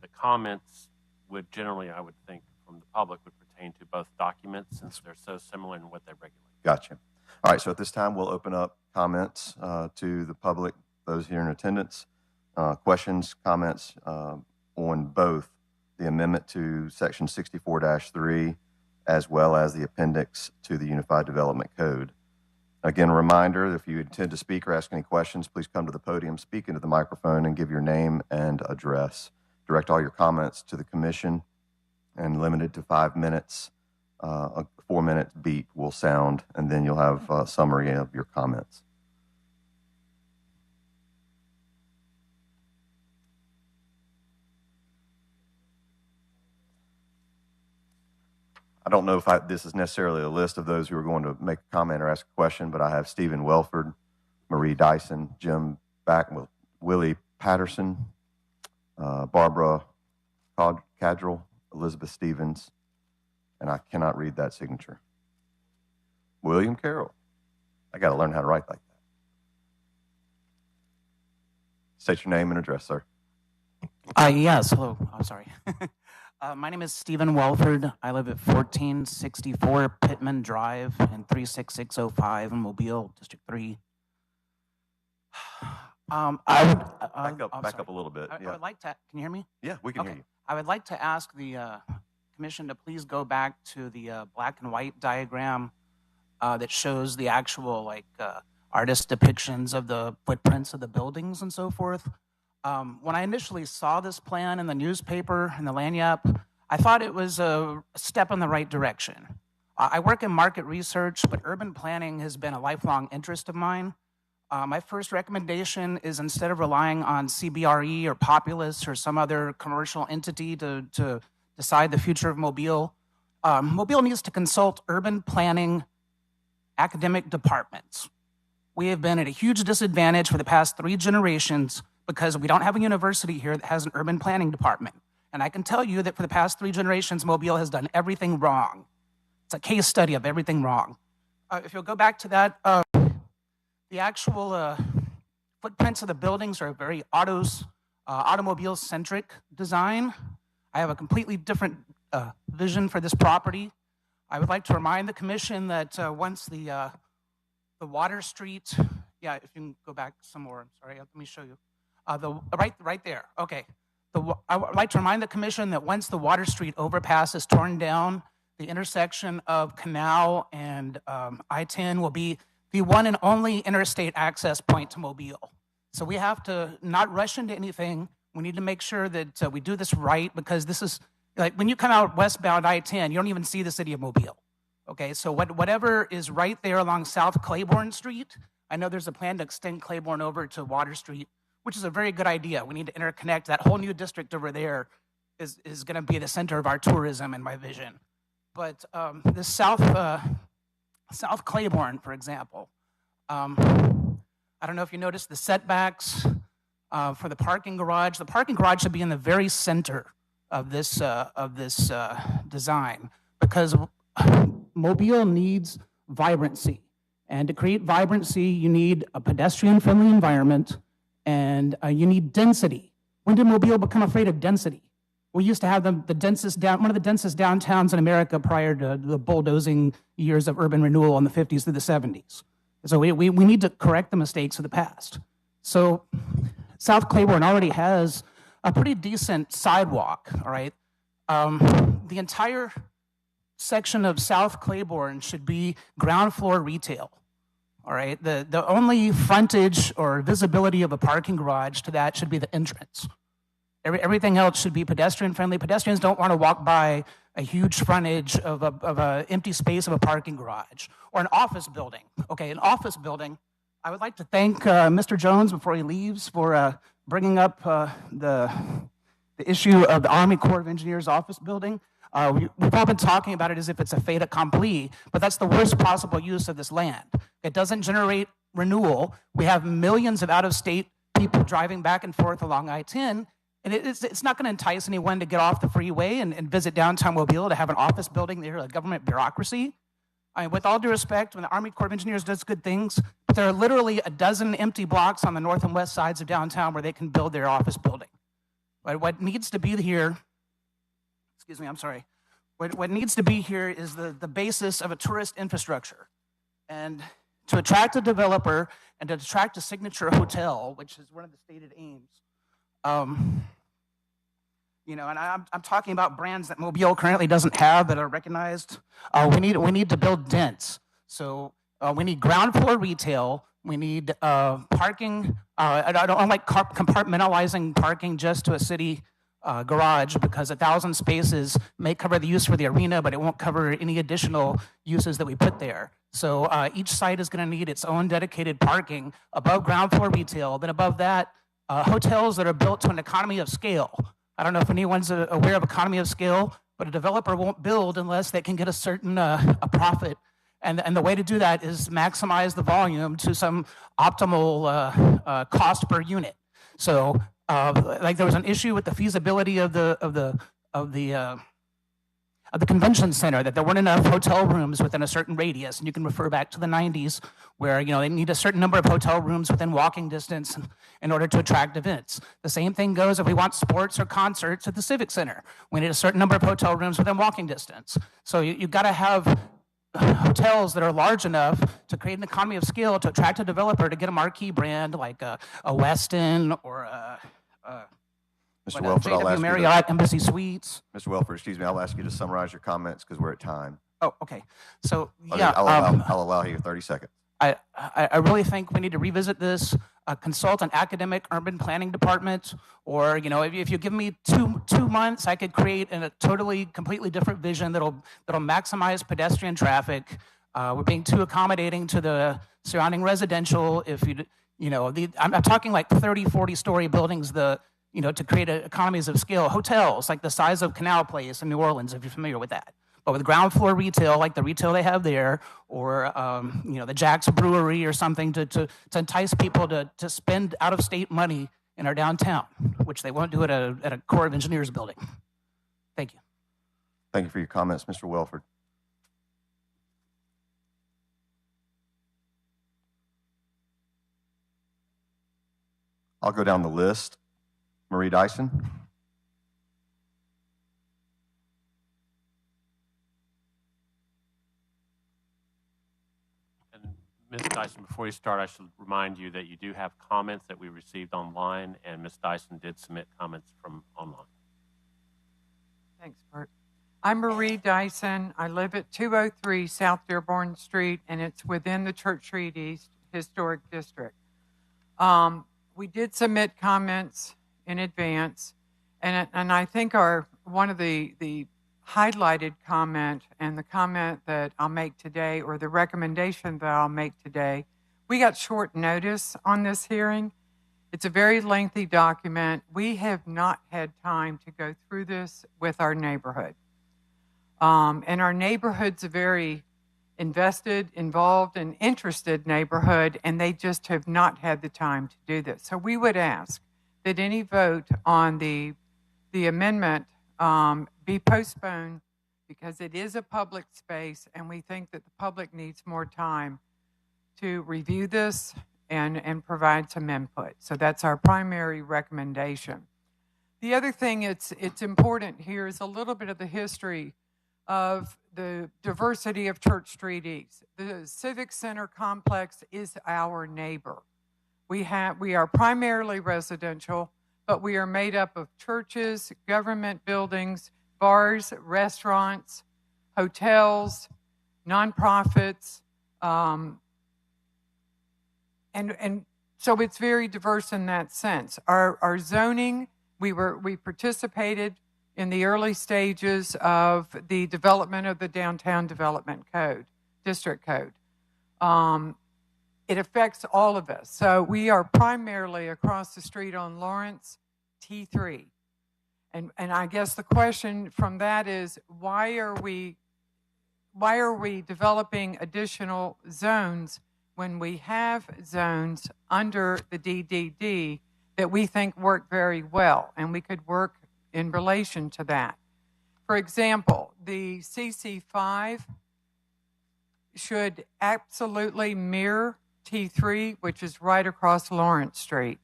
The comments would generally, I would think, from the public would pertain to both documents since they're so similar in what they regulate. Gotcha. All right, so at this time, we'll open up comments to the public, those here in attendance. Questions, comments on both the amendment to Section 64-3 as well as the appendix to the Unified Development Code. Again, a reminder, if you intend to speak or ask any questions, please come to the podium, speak into the microphone, and give your name and address. Direct all your comments to the commission and limit it to 5 minutes. A 4-minute beep will sound, and then you'll have a summary of your comments. I don't know if this is necessarily a list of those who are going to make a comment or ask a question, but I have Stephen Welford, Marie Dyson, Jim Backman, Willie Patterson, Barbara Cadrell, Elizabeth Stevens, and I cannot read that signature. William Carroll. I got to learn how to write like that. State your name and address, sir. Yes, hello. I'm sorry. My name is Stephen Welford. I live at 1464 Pittman Drive in 36605 in Mobile, District 3. I would back up a little bit. I would like to. Can you hear me? Yeah, we can hear you. I would like to ask the commission to please go back to the black and white diagram that shows the actual artist depictions of the footprints of the buildings and so forth. When I initially saw this plan in the newspaper and the lanyap, I thought it was a step in the right direction. I work in market research, but urban planning has been a lifelong interest of mine. My first recommendation is, instead of relying on CBRE or Populous or some other commercial entity to decide the future of Mobile, Mobile needs to consult urban planning academic departments. We have been at a huge disadvantage for the past 3 generations because we don't have a university here that has an urban planning department. And I can tell you that for the past 3 generations, Mobile has done everything wrong. It's a case study of everything wrong. If you'll go back to that, the actual footprints of the buildings are very automobile-centric design. I have a completely different vision for this property. I would like to remind the commission that once the Water Street, yeah, if you can go back some more, I'm sorry, let me show you. Right there, okay. I would like to remind the commission that once the Water Street overpass is torn down, the intersection of Canal and I-10 will be the one and only interstate access point to Mobile. So we have to not rush into anything. We need to make sure that we do this right, because this is, like, when you come out westbound I-10, you don't even see the city of Mobile. Okay, so whatever is right there along South Claiborne Street, I know there's a plan to extend Claiborne over to Water Street, which is a very good idea. We need to interconnect. That whole new district over there is going to be the center of our tourism in my vision. But the South Claiborne, for example, I don't know if you noticed the setbacks for the parking garage. The parking garage should be in the very center of this design, because Mobile needs vibrancy. And to create vibrancy, you need a pedestrian-friendly environment, and you need density. When did Mobile become afraid of density? We used to have one of the densest downtowns in America prior to the bulldozing years of urban renewal in the 50s through the 70s. So we need to correct the mistakes of the past. So South Claiborne already has a pretty decent sidewalk, all right? The entire section of South Claiborne should be ground floor retail, all right? The only frontage or visibility of a parking garage to that should be the entrance. Everything else should be pedestrian friendly. Pedestrians don't want to walk by a huge frontage of a empty space of a parking garage or an office building. Okay, an office building. I would like to thank Mr. Jones before he leaves for bringing up the issue of the Army Corps of Engineers office building. We've all been talking about it as if it's a fait accompli, but that's the worst possible use of this land. It doesn't generate renewal. We have millions of out-of-state people driving back and forth along I-10, and it's not going to entice anyone to get off the freeway and visit downtown Mobile to have an office building there, a government bureaucracy. I mean, with all due respect, when the Army Corps of Engineers does good things, but there are literally a dozen empty blocks on the north and west sides of downtown where they can build their office building. But what needs to be here, excuse me, I'm sorry. What needs to be here is the basis of a tourist infrastructure. And to attract a developer and to attract a signature hotel, which is one of the stated aims. You know, and I'm talking about brands that Mobile currently doesn't have that are recognized. We need to build dense. So we need ground floor retail. We need parking. I don't like compartmentalizing parking just to a city garage, because 1,000 spaces may cover the use for the arena, but it won't cover any additional uses that we put there. So each site is going to need its own dedicated parking above ground floor retail. Then above that, hotels that are built to an economy of scale. I don't know if anyone's aware of economy of scale, but a developer won't build unless they can get a certain a profit. And the way to do that is maximize the volume to some optimal cost per unit. So, like there was an issue with the feasibility of the convention center, that there weren't enough hotel rooms within a certain radius, and you can refer back to the 90s, where they need a certain number of hotel rooms within walking distance in order to attract events. The same thing goes if we want sports or concerts at the Civic Center. We need a certain number of hotel rooms within walking distance. So you've got to have hotels that are large enough to create an economy of scale to attract a developer to get a marquee brand like a Westin or Mr. Welford, I'll ask Marriott Embassy Suites. Mr. Welford, excuse me, I'll ask you to summarize your comments because we're at time. Oh, okay. So yeah, I'll allow you 30 seconds. I really think we need to revisit this, consult an academic urban planning department, or if you give me two months, I could create a totally, completely different vision that'll maximize pedestrian traffic. We're being too accommodating to the surrounding residential. If I'm talking like 30, 40-story buildings, to create economies of scale. Hotels like the size of Canal Place in New Orleans, if you're familiar with that. But with ground floor retail, like the retail they have there, or the Jack's Brewery or something to entice people to spend out-of-state money in our downtown, which they won't do at a Corps of Engineers building. Thank you. Thank you for your comments, Mr. Welford. I'll go down the list. Marie Dyson. Ms. Dyson, before you start, I should remind you that you do have comments that we received online, and Ms. Dyson did submit comments from online. Thanks, Bert. I'm Marie Dyson. I live at 203 South Dearborn Street, and it's within the Church Street East Historic District. We did submit comments in advance, and I think one of the highlighted comment and the comment that I'll make today, or the recommendation that I'll make today, we got short notice on this hearing. It's a very lengthy document. We have not had time to go through this with our neighborhood. And our neighborhood's a very invested, involved, and interested neighborhood, and they just have not had the time to do this. So we would ask that any vote on the amendment be postponed, because it is a public space, and we think that the public needs more time to review this and provide some input. So that's our primary recommendation. The other thing it's important here is a little bit of the history of the diversity of Church Street East. The Civic Center complex is our neighbor. We are primarily residential, but we are made up of churches, government buildings, bars, restaurants, hotels, nonprofits, and so it's very diverse in that sense. Our zoning, we participated in the early stages of the development of the Downtown Development Code, District Code. It affects all of us. So we are primarily across the street on Lawrence, T3. And I guess the question from that is, why are we developing additional zones when we have zones under the DDD that we think work very well, and we could work in relation to that? For example, the CC5 should absolutely mirror T3, which is right across Lawrence Street.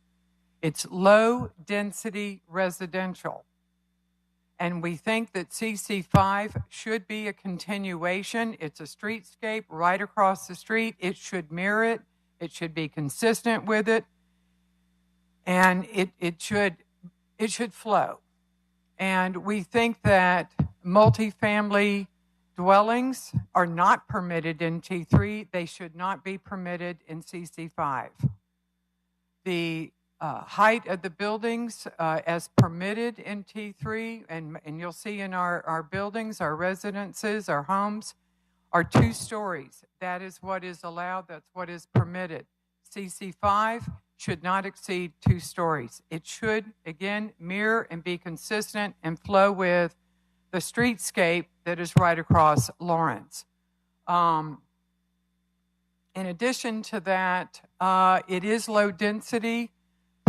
It's low density residential. And we think that CC5 should be a continuation. It's a streetscape right across the street. It should mirror it. It should be consistent with it. And it should flow. And we think that multifamily dwellings are not permitted in T3. They should not be permitted in CC5. The height of the buildings as permitted in T3, and you'll see in our buildings, our residences, our homes, are 2 stories. That is what is allowed. That's what is permitted. CC5 should not exceed 2 stories. It should, again, mirror and be consistent and flow with the streetscape that is right across Lawrence. In addition to that, it is low density,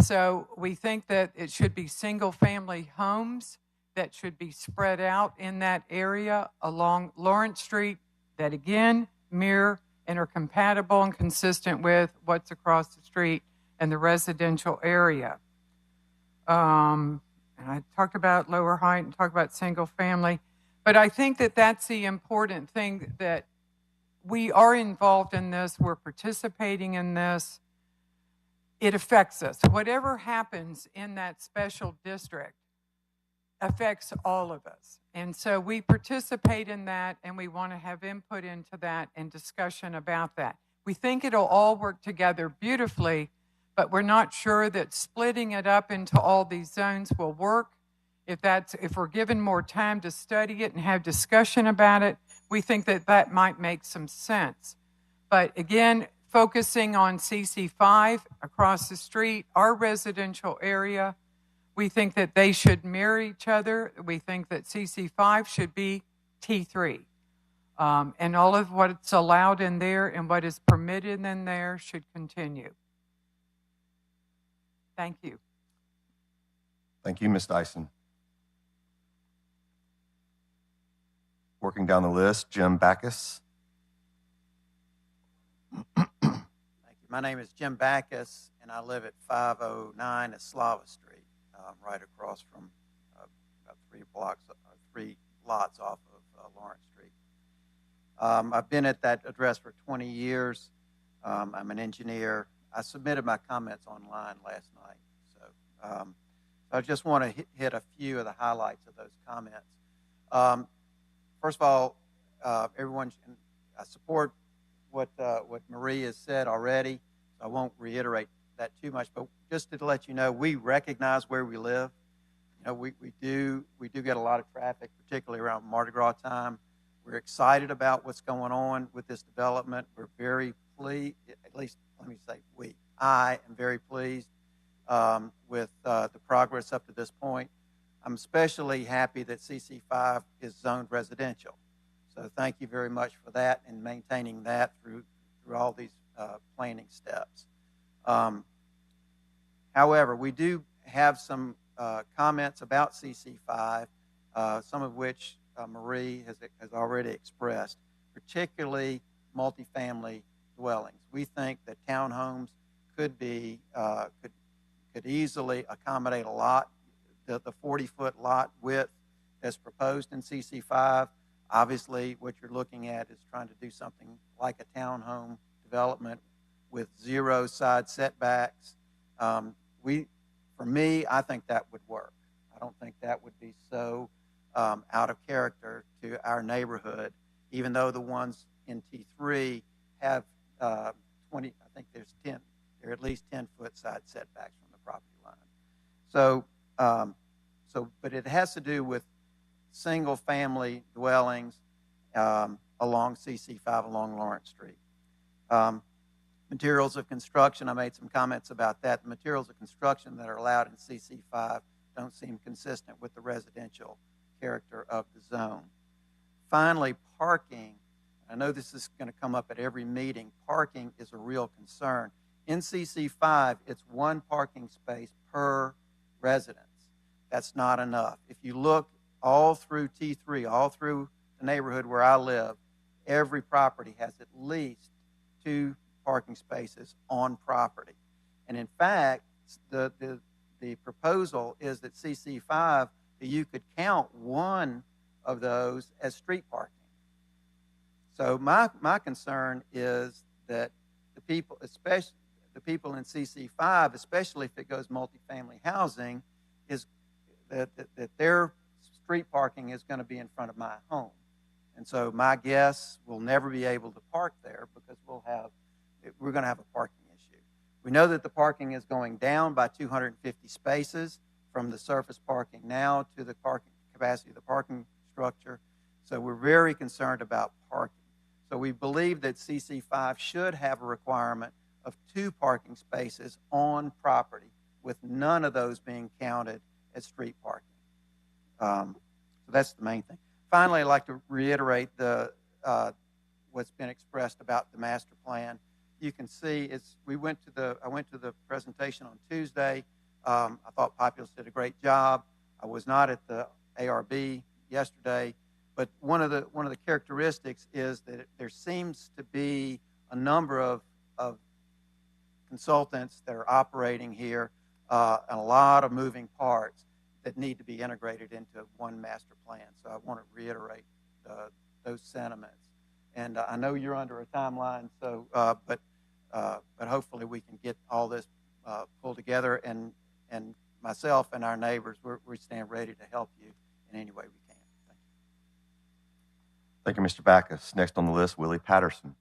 so we think that it should be single-family homes that should be spread out in that area along Lawrence Street that, again, mirror and are compatible and consistent with what's across the street in the residential area. And I talked about lower height and talked about single family, but I think that that's the important thing, that we are involved in this, we're participating in this, it affects us. Whatever happens in that special district affects all of us. And so we participate in that, and we want to have input into that and discussion about that. We think it'll all work together beautifully, but we're not sure that splitting it up into all these zones will work. If we're given more time to study it and have discussion about it, we think that that might make some sense. But again, focusing on CC5 across the street, our residential area, we think that they should mirror each other. We think that CC5 should be T3. And all of what's allowed in there and what is permitted in there should continue. Thank you. Thank you, Ms. Dyson. Working down the list, Jim Backus. Thank you. My name is Jim Backus, and I live at 509 Eslava Street, right across from about 3 lots off of Lawrence Street. I've been at that address for 20 years. I'm an engineer. I submitted my comments online last night, so I just want to hit a few of the highlights of those comments. First of all, everyone, I support what Marie has said already, so I won't reiterate that too much, but just to let you know, we recognize where we live. You know, we do get a lot of traffic, particularly around Mardi Gras time. We're excited about what's going on with this development. We're very pleased, at least let me say I am very pleased with the progress up to this point. I'm especially happy that CC5 is zoned residential. So thank you very much for that and maintaining that through all these planning steps. However, we do have some comments about CC5, some of which Marie has already expressed, particularly multifamily dwellings. We think that townhomes could easily accommodate a lot. The 40-foot lot width as proposed in CC5, obviously what you're looking at is trying to do something like a townhome development with 0 side setbacks. For me, I think that would work. I don't think that would be so out of character to our neighborhood, even though the ones in T3 have 20, I think there are at least 10-foot side setbacks from the property line. So, but it has to do with single-family dwellings along CC5, along Lawrence Street. Materials of construction, I made some comments about that. The materials of construction that are allowed in CC5 don't seem consistent with the residential character of the zone. Finally, parking. I know this is going to come up at every meeting. Parking is a real concern. In CC5, it's 1 parking space per residence. That's not enough. If you look all through T3, all through the neighborhood where I live, every property has at least 2 parking spaces on property. And in fact, the proposal is that CC5 you could count one of those as street parking. So my concern is that the people, especially the people in CC5, especially if it goes multifamily housing, is that their street parking is going to be in front of my home. And so my guests will never be able to park there because we're going to have a parking issue. We know that the parking is going down by 250 spaces from the surface parking now to the parking capacity of the parking structure. So we're very concerned about parking. So we believe that CC5 should have a requirement of 2 parking spaces on property, with none of those being counted as street parking. So that's the main thing. Finally, I'd like to reiterate what's been expressed about the master plan. You can see I went to the presentation on Tuesday. I thought Populous did a great job. I was not at the ARB yesterday, but one of the characteristics is that there seems to be a number of consultants that are operating here, and a lot of moving parts that need to be integrated into one master plan. So I want to reiterate those sentiments. And I know you're under a timeline, so but hopefully we can get all this pulled together. And myself and our neighbors, we stand ready to help you in any way we can. Thank you, Mr. Backus. Next on the list, Willie Patterson.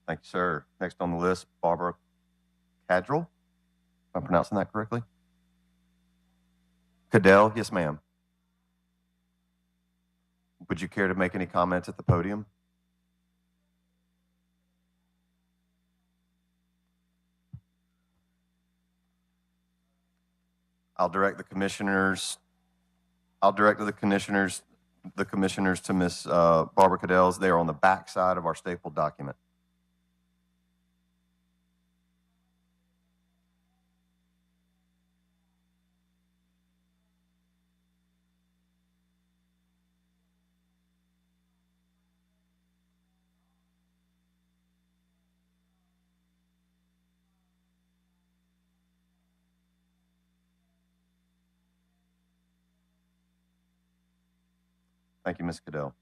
Thank you, sir. Next on the list, Barbara Cadrell. Am I pronouncing that correctly? Cadell, yes, ma'am. Would you care to make any comments at the podium? I'll direct the commissioners to Miss Barbara Cadell's. They are on the back side of our stapled document. Thank you, Ms. Cadell.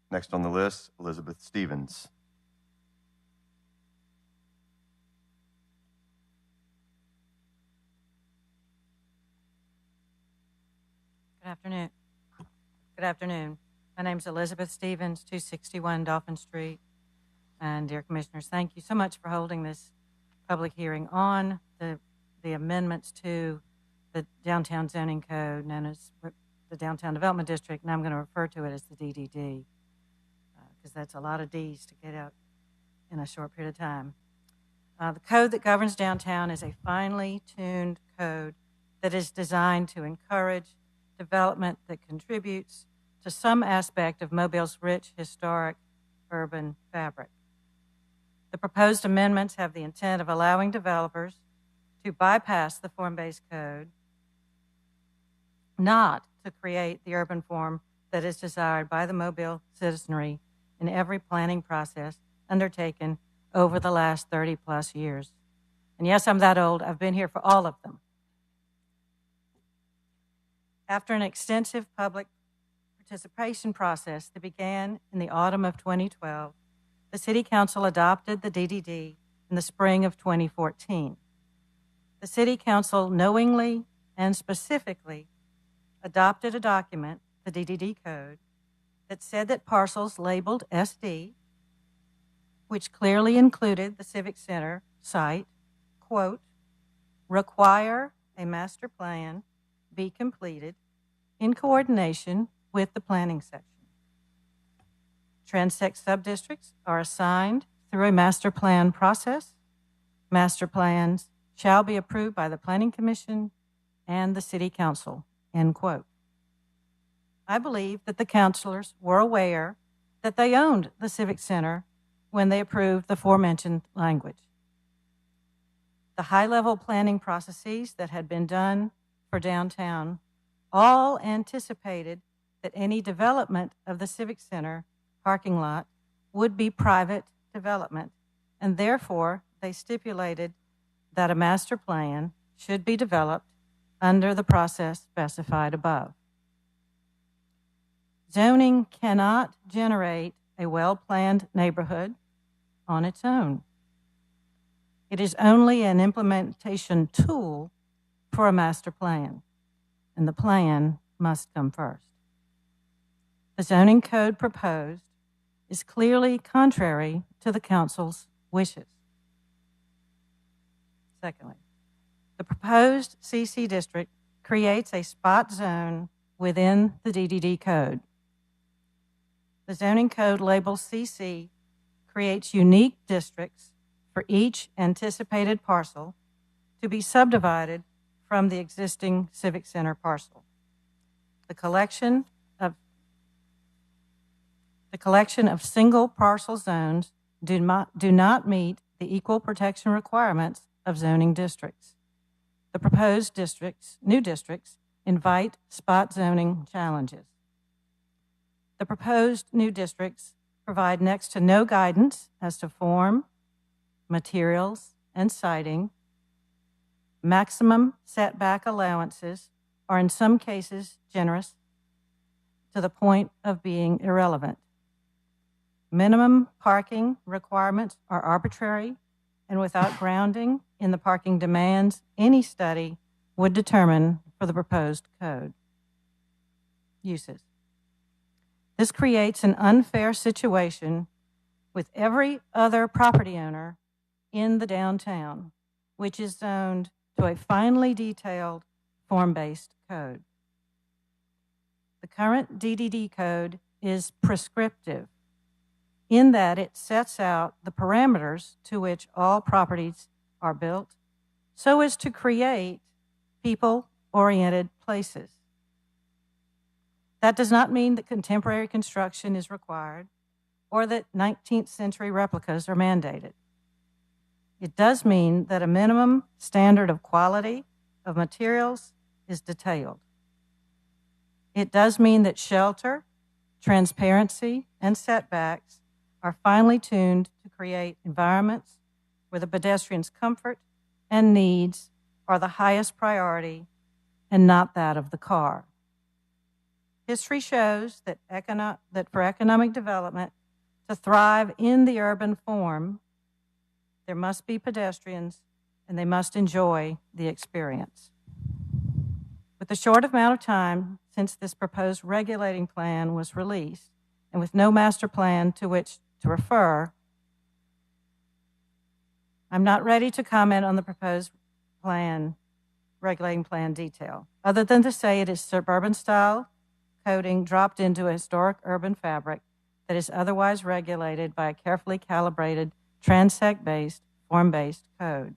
Next on the list, Elizabeth Stevens. Good afternoon. Good afternoon. My name is Elizabeth Stevens, 261 Dauphin Street. And dear Commissioners, thank you so much for holding this public hearing on the amendments to the Downtown Zoning Code, known as the Downtown Development District, and I'm going to refer to it as the DDD, because that's a lot of Ds to get out in a short period of time. The code that governs downtown is a finely tuned code that is designed to encourage development that contributes to some aspect of Mobile's rich, historic, urban fabric. The proposed amendments have the intent of allowing developers to bypass the form-based code, not to create the urban form that is desired by the Mobile citizenry in every planning process undertaken over the last 30-plus years. And yes, I'm that old. I've been here for all of them. After an extensive public participation process that began in the autumn of 2012, the City Council adopted the DDD in the spring of 2014. The City Council knowingly and specifically adopted a document, the DDD code, that said that parcels labeled SD, which clearly included the Civic Center site, quote, require a master plan be completed in coordination with the planning section. Transect subdistricts are assigned through a master plan process. Master plans shall be approved by the Planning Commission and the City Council, end quote. I believe that the councilors were aware that they owned the Civic Center when they approved the aforementioned language. The high-level planning processes that had been done for downtown all anticipated that any development of the Civic Center parking lot would be private development, and therefore they stipulated that a master plan should be developed under the process specified above. Zoning cannot generate a well-planned neighborhood on its own. It is only an implementation tool for a master plan, and the plan must come first. The zoning code proposed is clearly contrary to the council's wishes. Secondly, the proposed CC district creates a spot zone within the DDD code. The zoning code labels CC creates unique districts for each anticipated parcel to be subdivided from the existing Civic Center parcel. The collection of single parcel zones do not meet the equal protection requirements of zoning districts. The proposed new districts, invite spot zoning challenges. The proposed new districts provide next to no guidance as to form, materials, and siting. Maximum setback allowances are in some cases generous to the point of being irrelevant. Minimum parking requirements are arbitrary and without grounding in the parking demands any study would determine for the proposed code. Uses. This creates an unfair situation with every other property owner in the downtown, which is zoned to a finely detailed form-based code. The current DDD code is prescriptive in that it sets out the parameters to which all properties are built so as to create people-oriented places. That does not mean that contemporary construction is required or that 19th century replicas are mandated. It does mean that a minimum standard of quality of materials is detailed. It does mean that shelter, transparency, and setbacks are finely tuned to create environments where the pedestrian's comfort and needs are the highest priority and not that of the car. History shows that for economic development to thrive in the urban form, there must be pedestrians and they must enjoy the experience. With the short amount of time since this proposed regulating plan was released, and with no master plan to which to refer, I'm not ready to comment on the proposed regulating plan detail, other than to say it is suburban style coding dropped into a historic urban fabric that is otherwise regulated by a carefully calibrated transect-based, form-based code.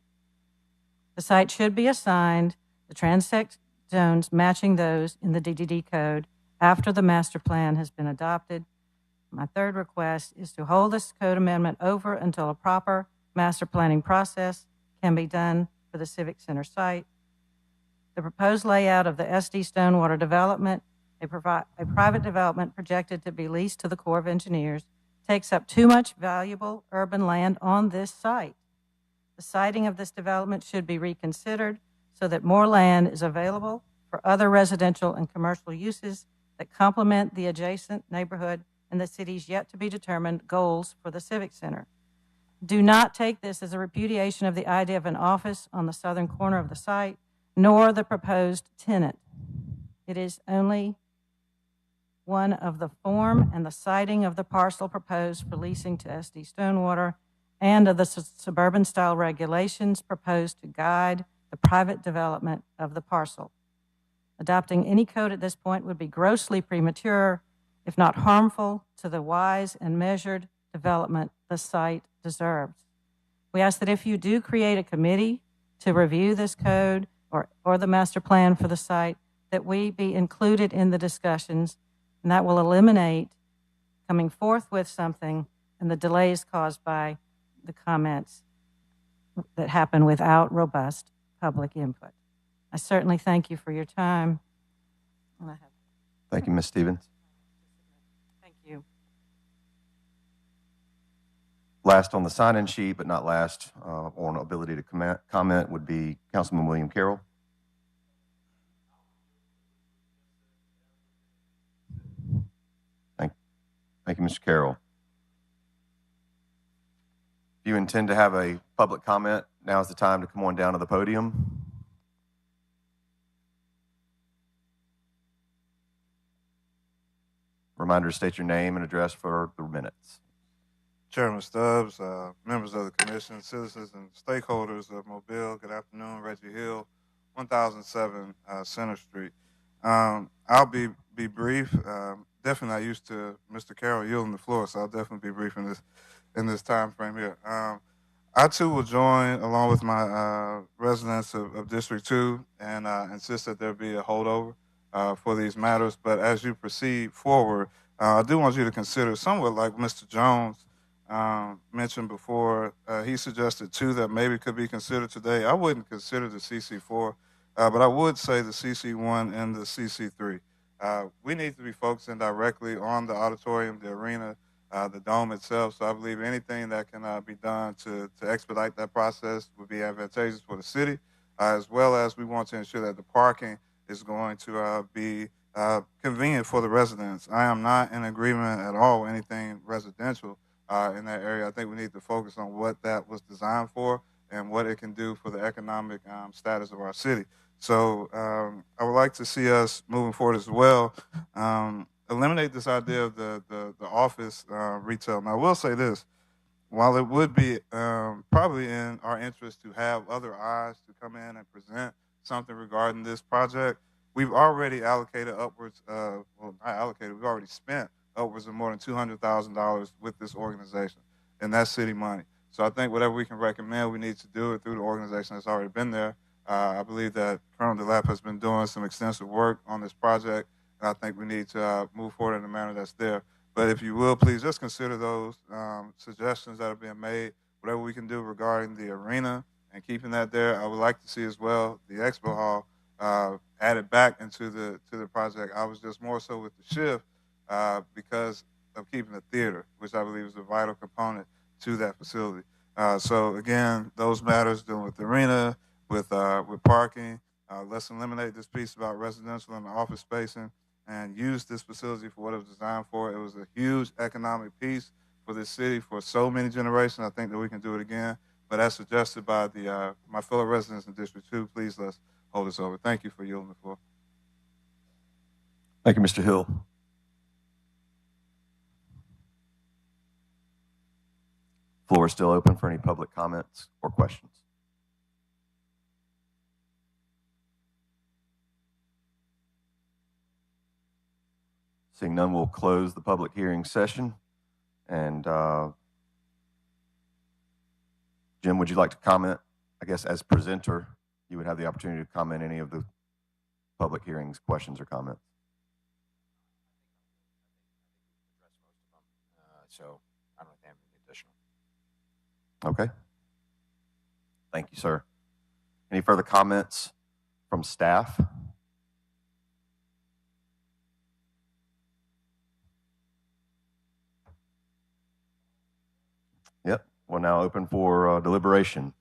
The site should be assigned the transect zones matching those in the DDD code after the master plan has been adopted. My third request is to hold this code amendment over until a proper master planning process can be done for the Civic Center site. The proposed layout of the SD Stonewater development, a private development projected to be leased to the Corps of Engineers, takes up too much valuable urban land on this site. The siting of this development should be reconsidered so that more land is available for other residential and commercial uses that complement the adjacent neighborhood and the city's yet to be determined goals for the Civic Center. Do not take this as a repudiation of the idea of an office on the southern corner of the site, nor the proposed tenant. It is only one of the form and the siting of the parcel proposed for leasing to SD Stonewater and of the suburban style regulations proposed to guide the private development of the parcel. Adopting any code at this point would be grossly premature, if not harmful, to the wise and measured development the site deserves. We ask that if you do create a committee to review this code or the master plan for the site, that we be included in the discussions, and that will eliminate coming forth with something and the delays caused by the comments that happen without robust public input. I certainly thank you for your time. Thank you, Ms. Stevens. Thank you. Last on the sign-in sheet, but not last on ability to comment would be Councilman William Carroll. you, Mr. Carroll. If you intend to have a public comment, now is the time to come on down to the podium. Reminder to state your name and address for the minutes. Chairman Stubbs, members of the commission, citizens and stakeholders of Mobile, good afternoon. Reggie Hill, 1007 Center Street. I'll be brief. Definitely not used to Mr. Carroll yielding the floor, so I'll definitely be brief in this time frame here. I too will join along with my residents of District 2 and insist that there be a holdover for these matters. But as you proceed forward, I do want you to consider, somewhat like Mr. Jones mentioned before, he suggested two that maybe could be considered today. I wouldn't consider the CC4, but I would say the CC1 and the CC3. We need to be focusing directly on the auditorium, the arena, the dome itself. So I believe anything that can be done to expedite that process would be advantageous for the city, as well as we want to ensure that the parking is going to be convenient for the residents. I am not in agreement at all with anything residential in that area. I think we need to focus on what that was designed for and what it can do for the economic status of our city. So I would like to see us moving forward as well, eliminate this idea of the office retail. Now, I will say this. While it would be probably in our interest to have other eyes to come in and present something regarding this project, we've already allocated upwards of, well, not allocated, we've already spent upwards of more than $200,000 with this organization, and that's city money. So I think whatever we can recommend, we need to do it through the organization that's already been there. I believe that Colonel DeLapp has been doing some extensive work on this project, and I think we need to move forward in a manner that's there. But if you will, please just consider those suggestions that are being made, whatever we can do regarding the arena and keeping that there. I would like to see as well the expo hall added back into the project. I was just more so with the shift because of keeping the theater, which I believe is a vital component to that facility. So again, those matters dealing with the arena, with parking. Let's eliminate this piece about residential and office spacing and use this facility for what it was designed for. It was a huge economic piece for this city for so many generations. I think that we can do it again. But as suggested by my fellow residents in District 2, please let's hold this over. Thank you for yielding the floor. Thank you, Mr. Hill. Floor is still open for any public comments or questions. Seeing none, we'll close the public hearing session. And Jim, would you like to comment? I guess as presenter, you would have the opportunity to comment any of the public hearings, questions or comments. So I don't have anything additional. Okay. Thank you, sir. Any further comments from staff? Yep. We're now open for deliberation.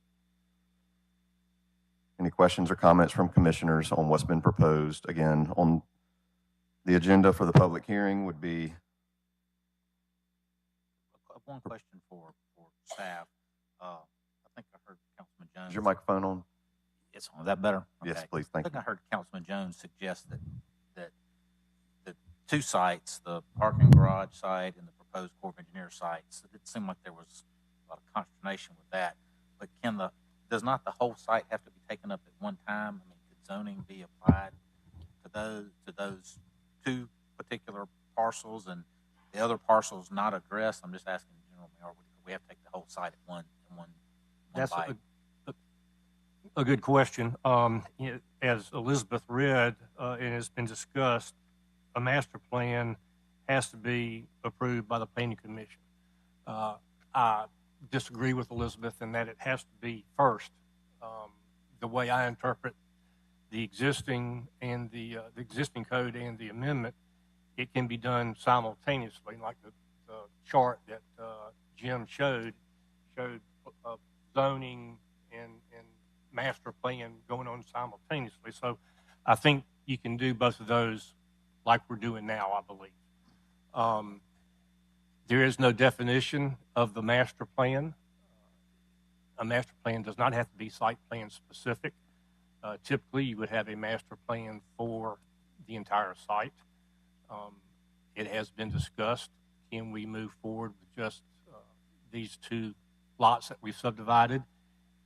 Any questions or comments from commissioners on what's been proposed? Again, on the agenda for the public hearing would be one question for staff. I think I heard Councilman Jones. Is your microphone on? It's on. Is that better? Okay. Yes, please. Thank you. I think I heard Councilman Jones suggest that the two sites, the parking garage site and the proposed Corps of Engineers sites, it seemed like there was a lot of consternation with that. But does not the whole site have to be taken up at one time? I mean, could zoning be applied to those two particular parcels and the other parcels not addressed? I'm just asking in general, or would we have to take the whole site at one That's bite? a good question. As Elizabeth read, and has been discussed, a master plan has to be approved by the Planning Commission. I disagree with Elizabeth in that it has to be first. The way I interpret the existing and the existing code and the amendment, it can be done simultaneously, like the chart that Jim showed zoning and master plan going on simultaneously. So I think you can do both of those like we're doing now, I believe. There is no definition of the master plan. A master plan does not have to be site plan specific. Typically, you would have a master plan for the entire site. It has been discussed, can we move forward with just these two lots that we've subdivided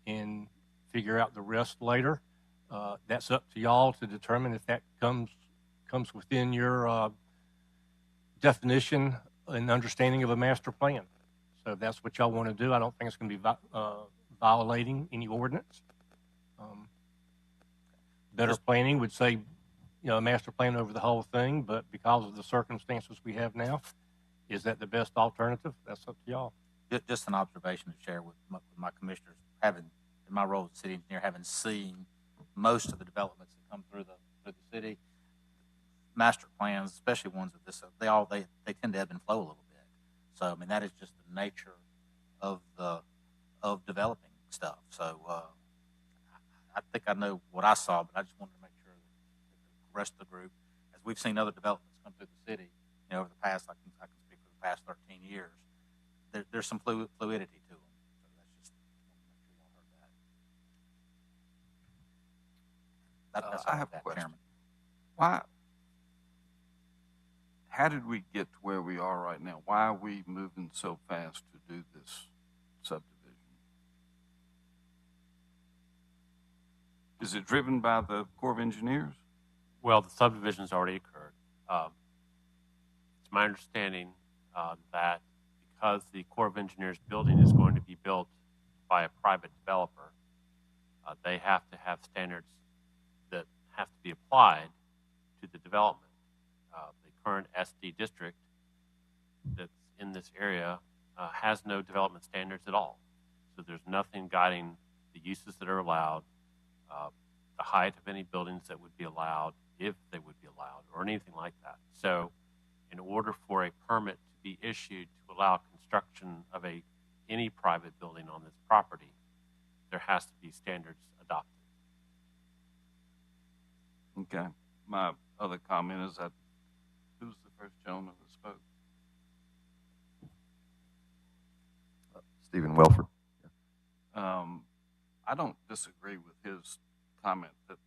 and figure out the rest later? That's up to y'all to determine if that comes within your definition and understanding of a master plan. So if that's what y'all want to do, I don't think it's going to be violating any ordinance. Better planning would say, a master plan over the whole thing, but because of the circumstances we have now, is that the best alternative? That's up to y'all. Just an observation to share with my commissioners, having, in my role as city engineer, having seen most of the developments that come through the city, master plans, especially ones of this, they tend to ebb and flow a little bit. So, I mean, that is just the nature of developing stuff. So, I think I know what I saw, but I just wanted to make sure that the rest of the group, as we've seen other developments come through the city, over the past, I can speak for the past 13 years, there's some fluidity to them. So that's just, I want to make sure y'all heard that. That's all I have a that, question. Chairman. How did we get to where we are right now? Why are we moving so fast to do this subdivision? Is it driven by the Corps of Engineers? Well, the subdivision's already occurred. It's my understanding that because the Corps of Engineers building is going to be built by a private developer, they have to have standards that have to be applied to the development. The current SD district that's in this area has no development standards at all. So there's nothing guiding the uses that are allowed, the height of any buildings that would be allowed, if they would be allowed, or anything like that. So in order for a permit to be issued to allow construction of any private building on this property, there has to be standards adopted. Okay. My other comment is that, who's the first gentleman that spoke? Stephen Welford. I don't disagree with his comment that,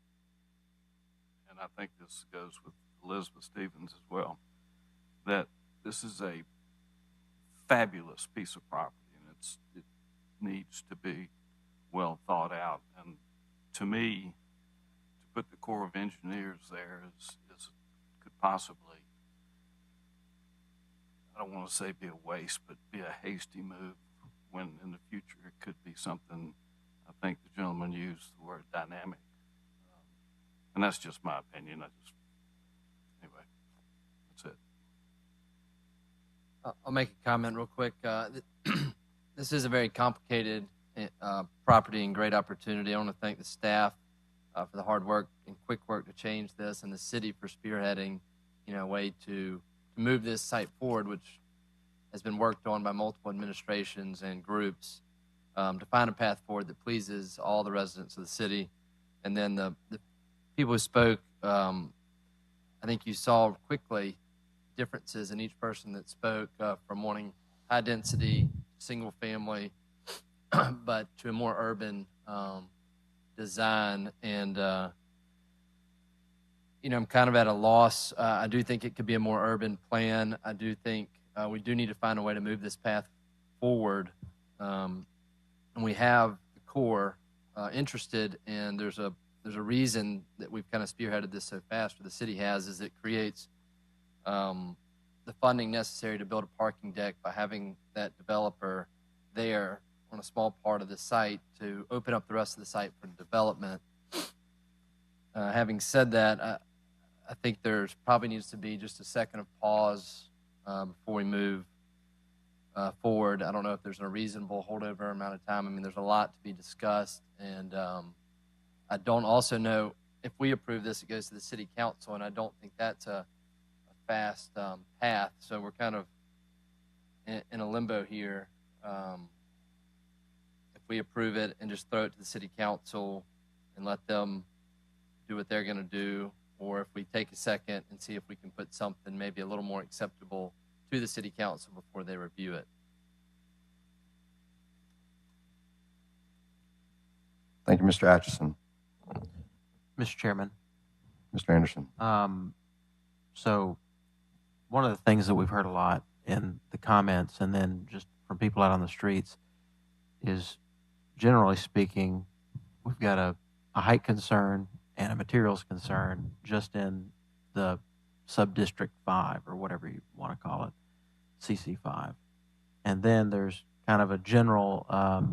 and I think this goes with Elizabeth Stevens as well, that this is a fabulous piece of property and it needs to be well thought out. And to me, to put the Corps of Engineers there could possibly, I don't want to say be a waste, but be a hasty move when in the future it could be something. I think the gentleman used the word dynamic. And that's just my opinion. Anyway, that's it. I'll make a comment real quick. This is a very complicated property and great opportunity. I want to thank the staff for the hard work and quick work to change this, and the city for spearheading, a way to move this site forward, which has been worked on by multiple administrations and groups to find a path forward that pleases all the residents of the city. And then the people who spoke, I think you saw quickly differences in each person that spoke from wanting high density, single family, but to a more urban design. And, I'm kind of at a loss. I do think it could be a more urban plan. I do think we do need to find a way to move this path forward. And we have the Corps interested, and there's a reason that we've kind of spearheaded this so fast, or the city has, is it creates the funding necessary to build a parking deck by having that developer there on a small part of the site to open up the rest of the site for development. Having said that, I think there's probably needs to be just a second of pause before we move forward. I don't know if there's a reasonable holdover amount of time. I mean, there's a lot to be discussed, and I don't also know if we approve this, it goes to the city council, and I don't think that's a fast path. So we're kind of in a limbo here. If we approve it and just throw it to the city council and let them do what they're going to do, or if we take a second and see if we can put something maybe a little more acceptable to the city council before they review it. Thank you, Mr. Atchison. Mr. Chairman. Mr. Anderson. So one of the things that we've heard a lot in the comments and then just from people out on the streets is, generally speaking, we've got a height concern and a materials concern just in the sub-district 5 or whatever you want to call it, CC5. And then there's kind of a general, a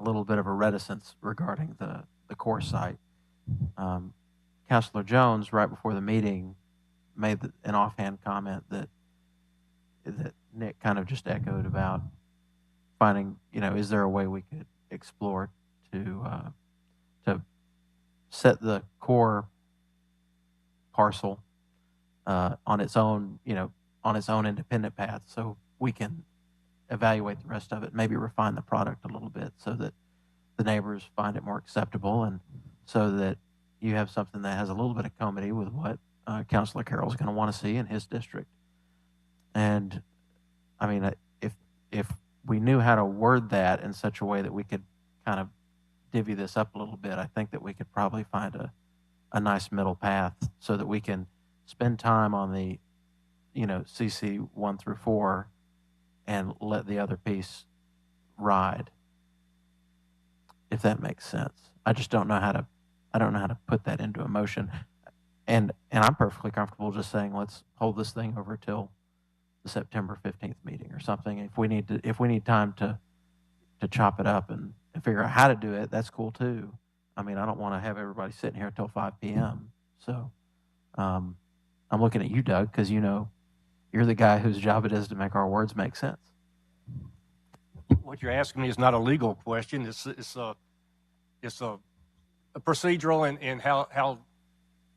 little bit of a reticence regarding the core site. Councilor Jones, right before the meeting, made an offhand comment that Nick kind of just echoed about finding, is there a way we could explore to set the core parcel on its own, on its own independent path, so we can evaluate the rest of it, maybe refine the product a little bit so that the neighbors find it more acceptable, and so that you have something that has a little bit of comity with what Councilor Carroll's going to want to see in his district. And I mean, if we knew how to word that in such a way that we could kind of divvy this up a little bit, I think that we could probably find a nice middle path so that we can spend time on the, CC 1 through 4 and let the other piece ride, if that makes sense. I just don't know how to put that into a motion. And I'm perfectly comfortable just saying, let's hold this thing over till the September 15th meeting or something. If we need time to chop it up and figure out how to do it, that's cool too. I mean, I don't want to have everybody sitting here until 5 p.m. So I'm looking at you, Doug, because you're the guy whose job it is to make our words make sense. What you're asking me is not a legal question. It's a procedural and how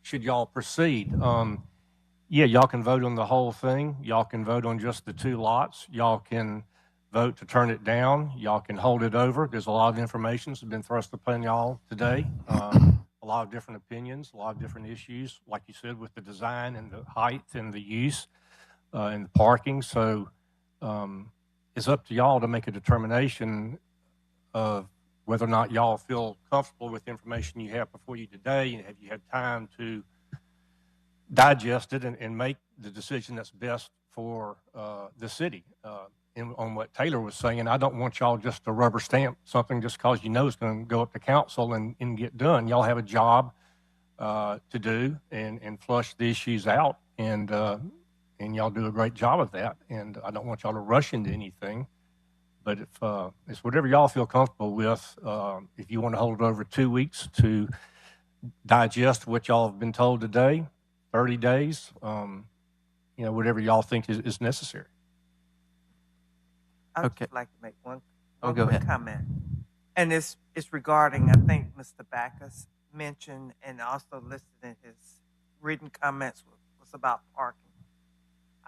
should y'all proceed. Yeah, y'all can vote on the whole thing. Y'all can vote on just the 2 lots. Y'all can vote to turn it down. Y'all can hold it over. There's a lot of information that's been thrust upon y'all today. A lot of different opinions, a lot of different issues, like you said, with the design and the height and the use and the parking. So it's up to y'all to make a determination of whether or not y'all feel comfortable with the information you have before you today, and have you had time to digest it and make the decision that's best for the city. On what Taylor was saying, I don't want y'all just to rubber stamp something just because it's going to go up to council and get done. Y'all have a job to do and flush the issues out, and y'all do a great job of that. And I don't want y'all to rush into anything. But if it's whatever y'all feel comfortable with, if you want to hold it over 2 weeks to digest what y'all have been told today, 30 days, whatever y'all think is necessary. I would just like to make one go quick ahead. comment. And it's regarding, I think Mr. Backus mentioned and also listed in his written comments was about parking.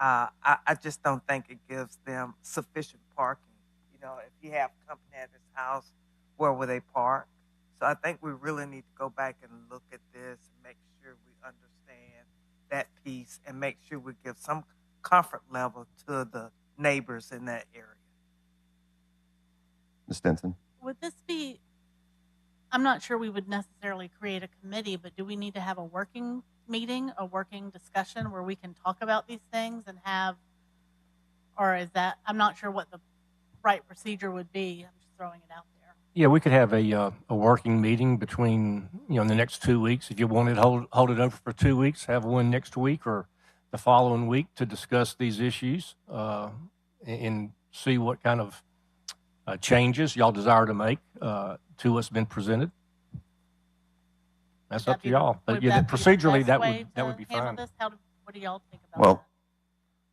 I just don't think it gives them sufficient parking. If you have company at his house, where will they park? So I think we really need to go back and look at this and make sure we understand that piece and make sure we give some comfort level to the neighbors in that area. Ms. Stinson. Would this be, I'm not sure we would necessarily create a committee, but do we need to have a working meeting, a working discussion where we can talk about these things and have, or is that, I'm not sure what the right procedure would be. I'm just throwing it out there. Yeah, we could have a working meeting between, in the next 2 weeks. If you wanted to hold it over for 2 weeks, have one next week or the following week to discuss these issues and see what kind of changes y'all desire to make to what's been presented. That's up to y'all. But yeah, procedurally, that would be fine. What do y'all think about Well,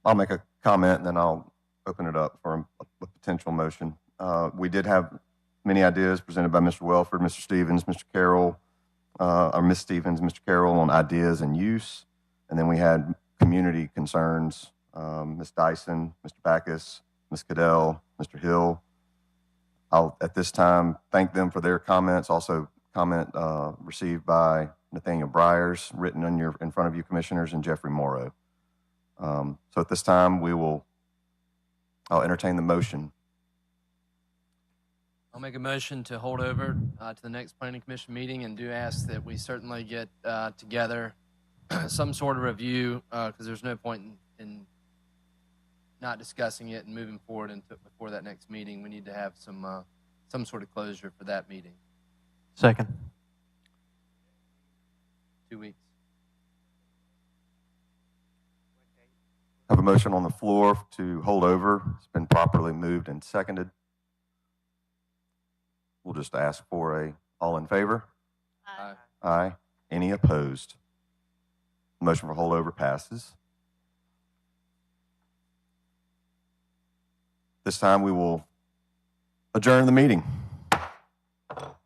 I'll make a comment and then I'll open it up for a potential motion. We did have many ideas presented by Mr. Welford, Mr. Stevens, Mr. Carroll, or Ms. Stevens, Mr. Carroll on ideas and use. And then we had community concerns, Ms. Dyson, Mr. Backus, Ms. Cadell, Mr. Hill. I'll, at this time, thank them for their comments. Also, comment received by Nathaniel Briers, written in front of you, commissioners, and Jeffrey Morrow. So at this time, I'll entertain the motion. I'll make a motion to hold over to the next planning commission meeting, and do ask that we certainly get together some sort of review, because there's no point in not discussing it and moving forward before that next meeting. We need to have some sort of closure for that meeting. Second. 2 weeks. I have a motion on the floor to hold over. It's been properly moved and seconded. We'll just ask for all in favor? Aye. Aye. Any opposed? The motion for holdover passes. This time we will adjourn the meeting.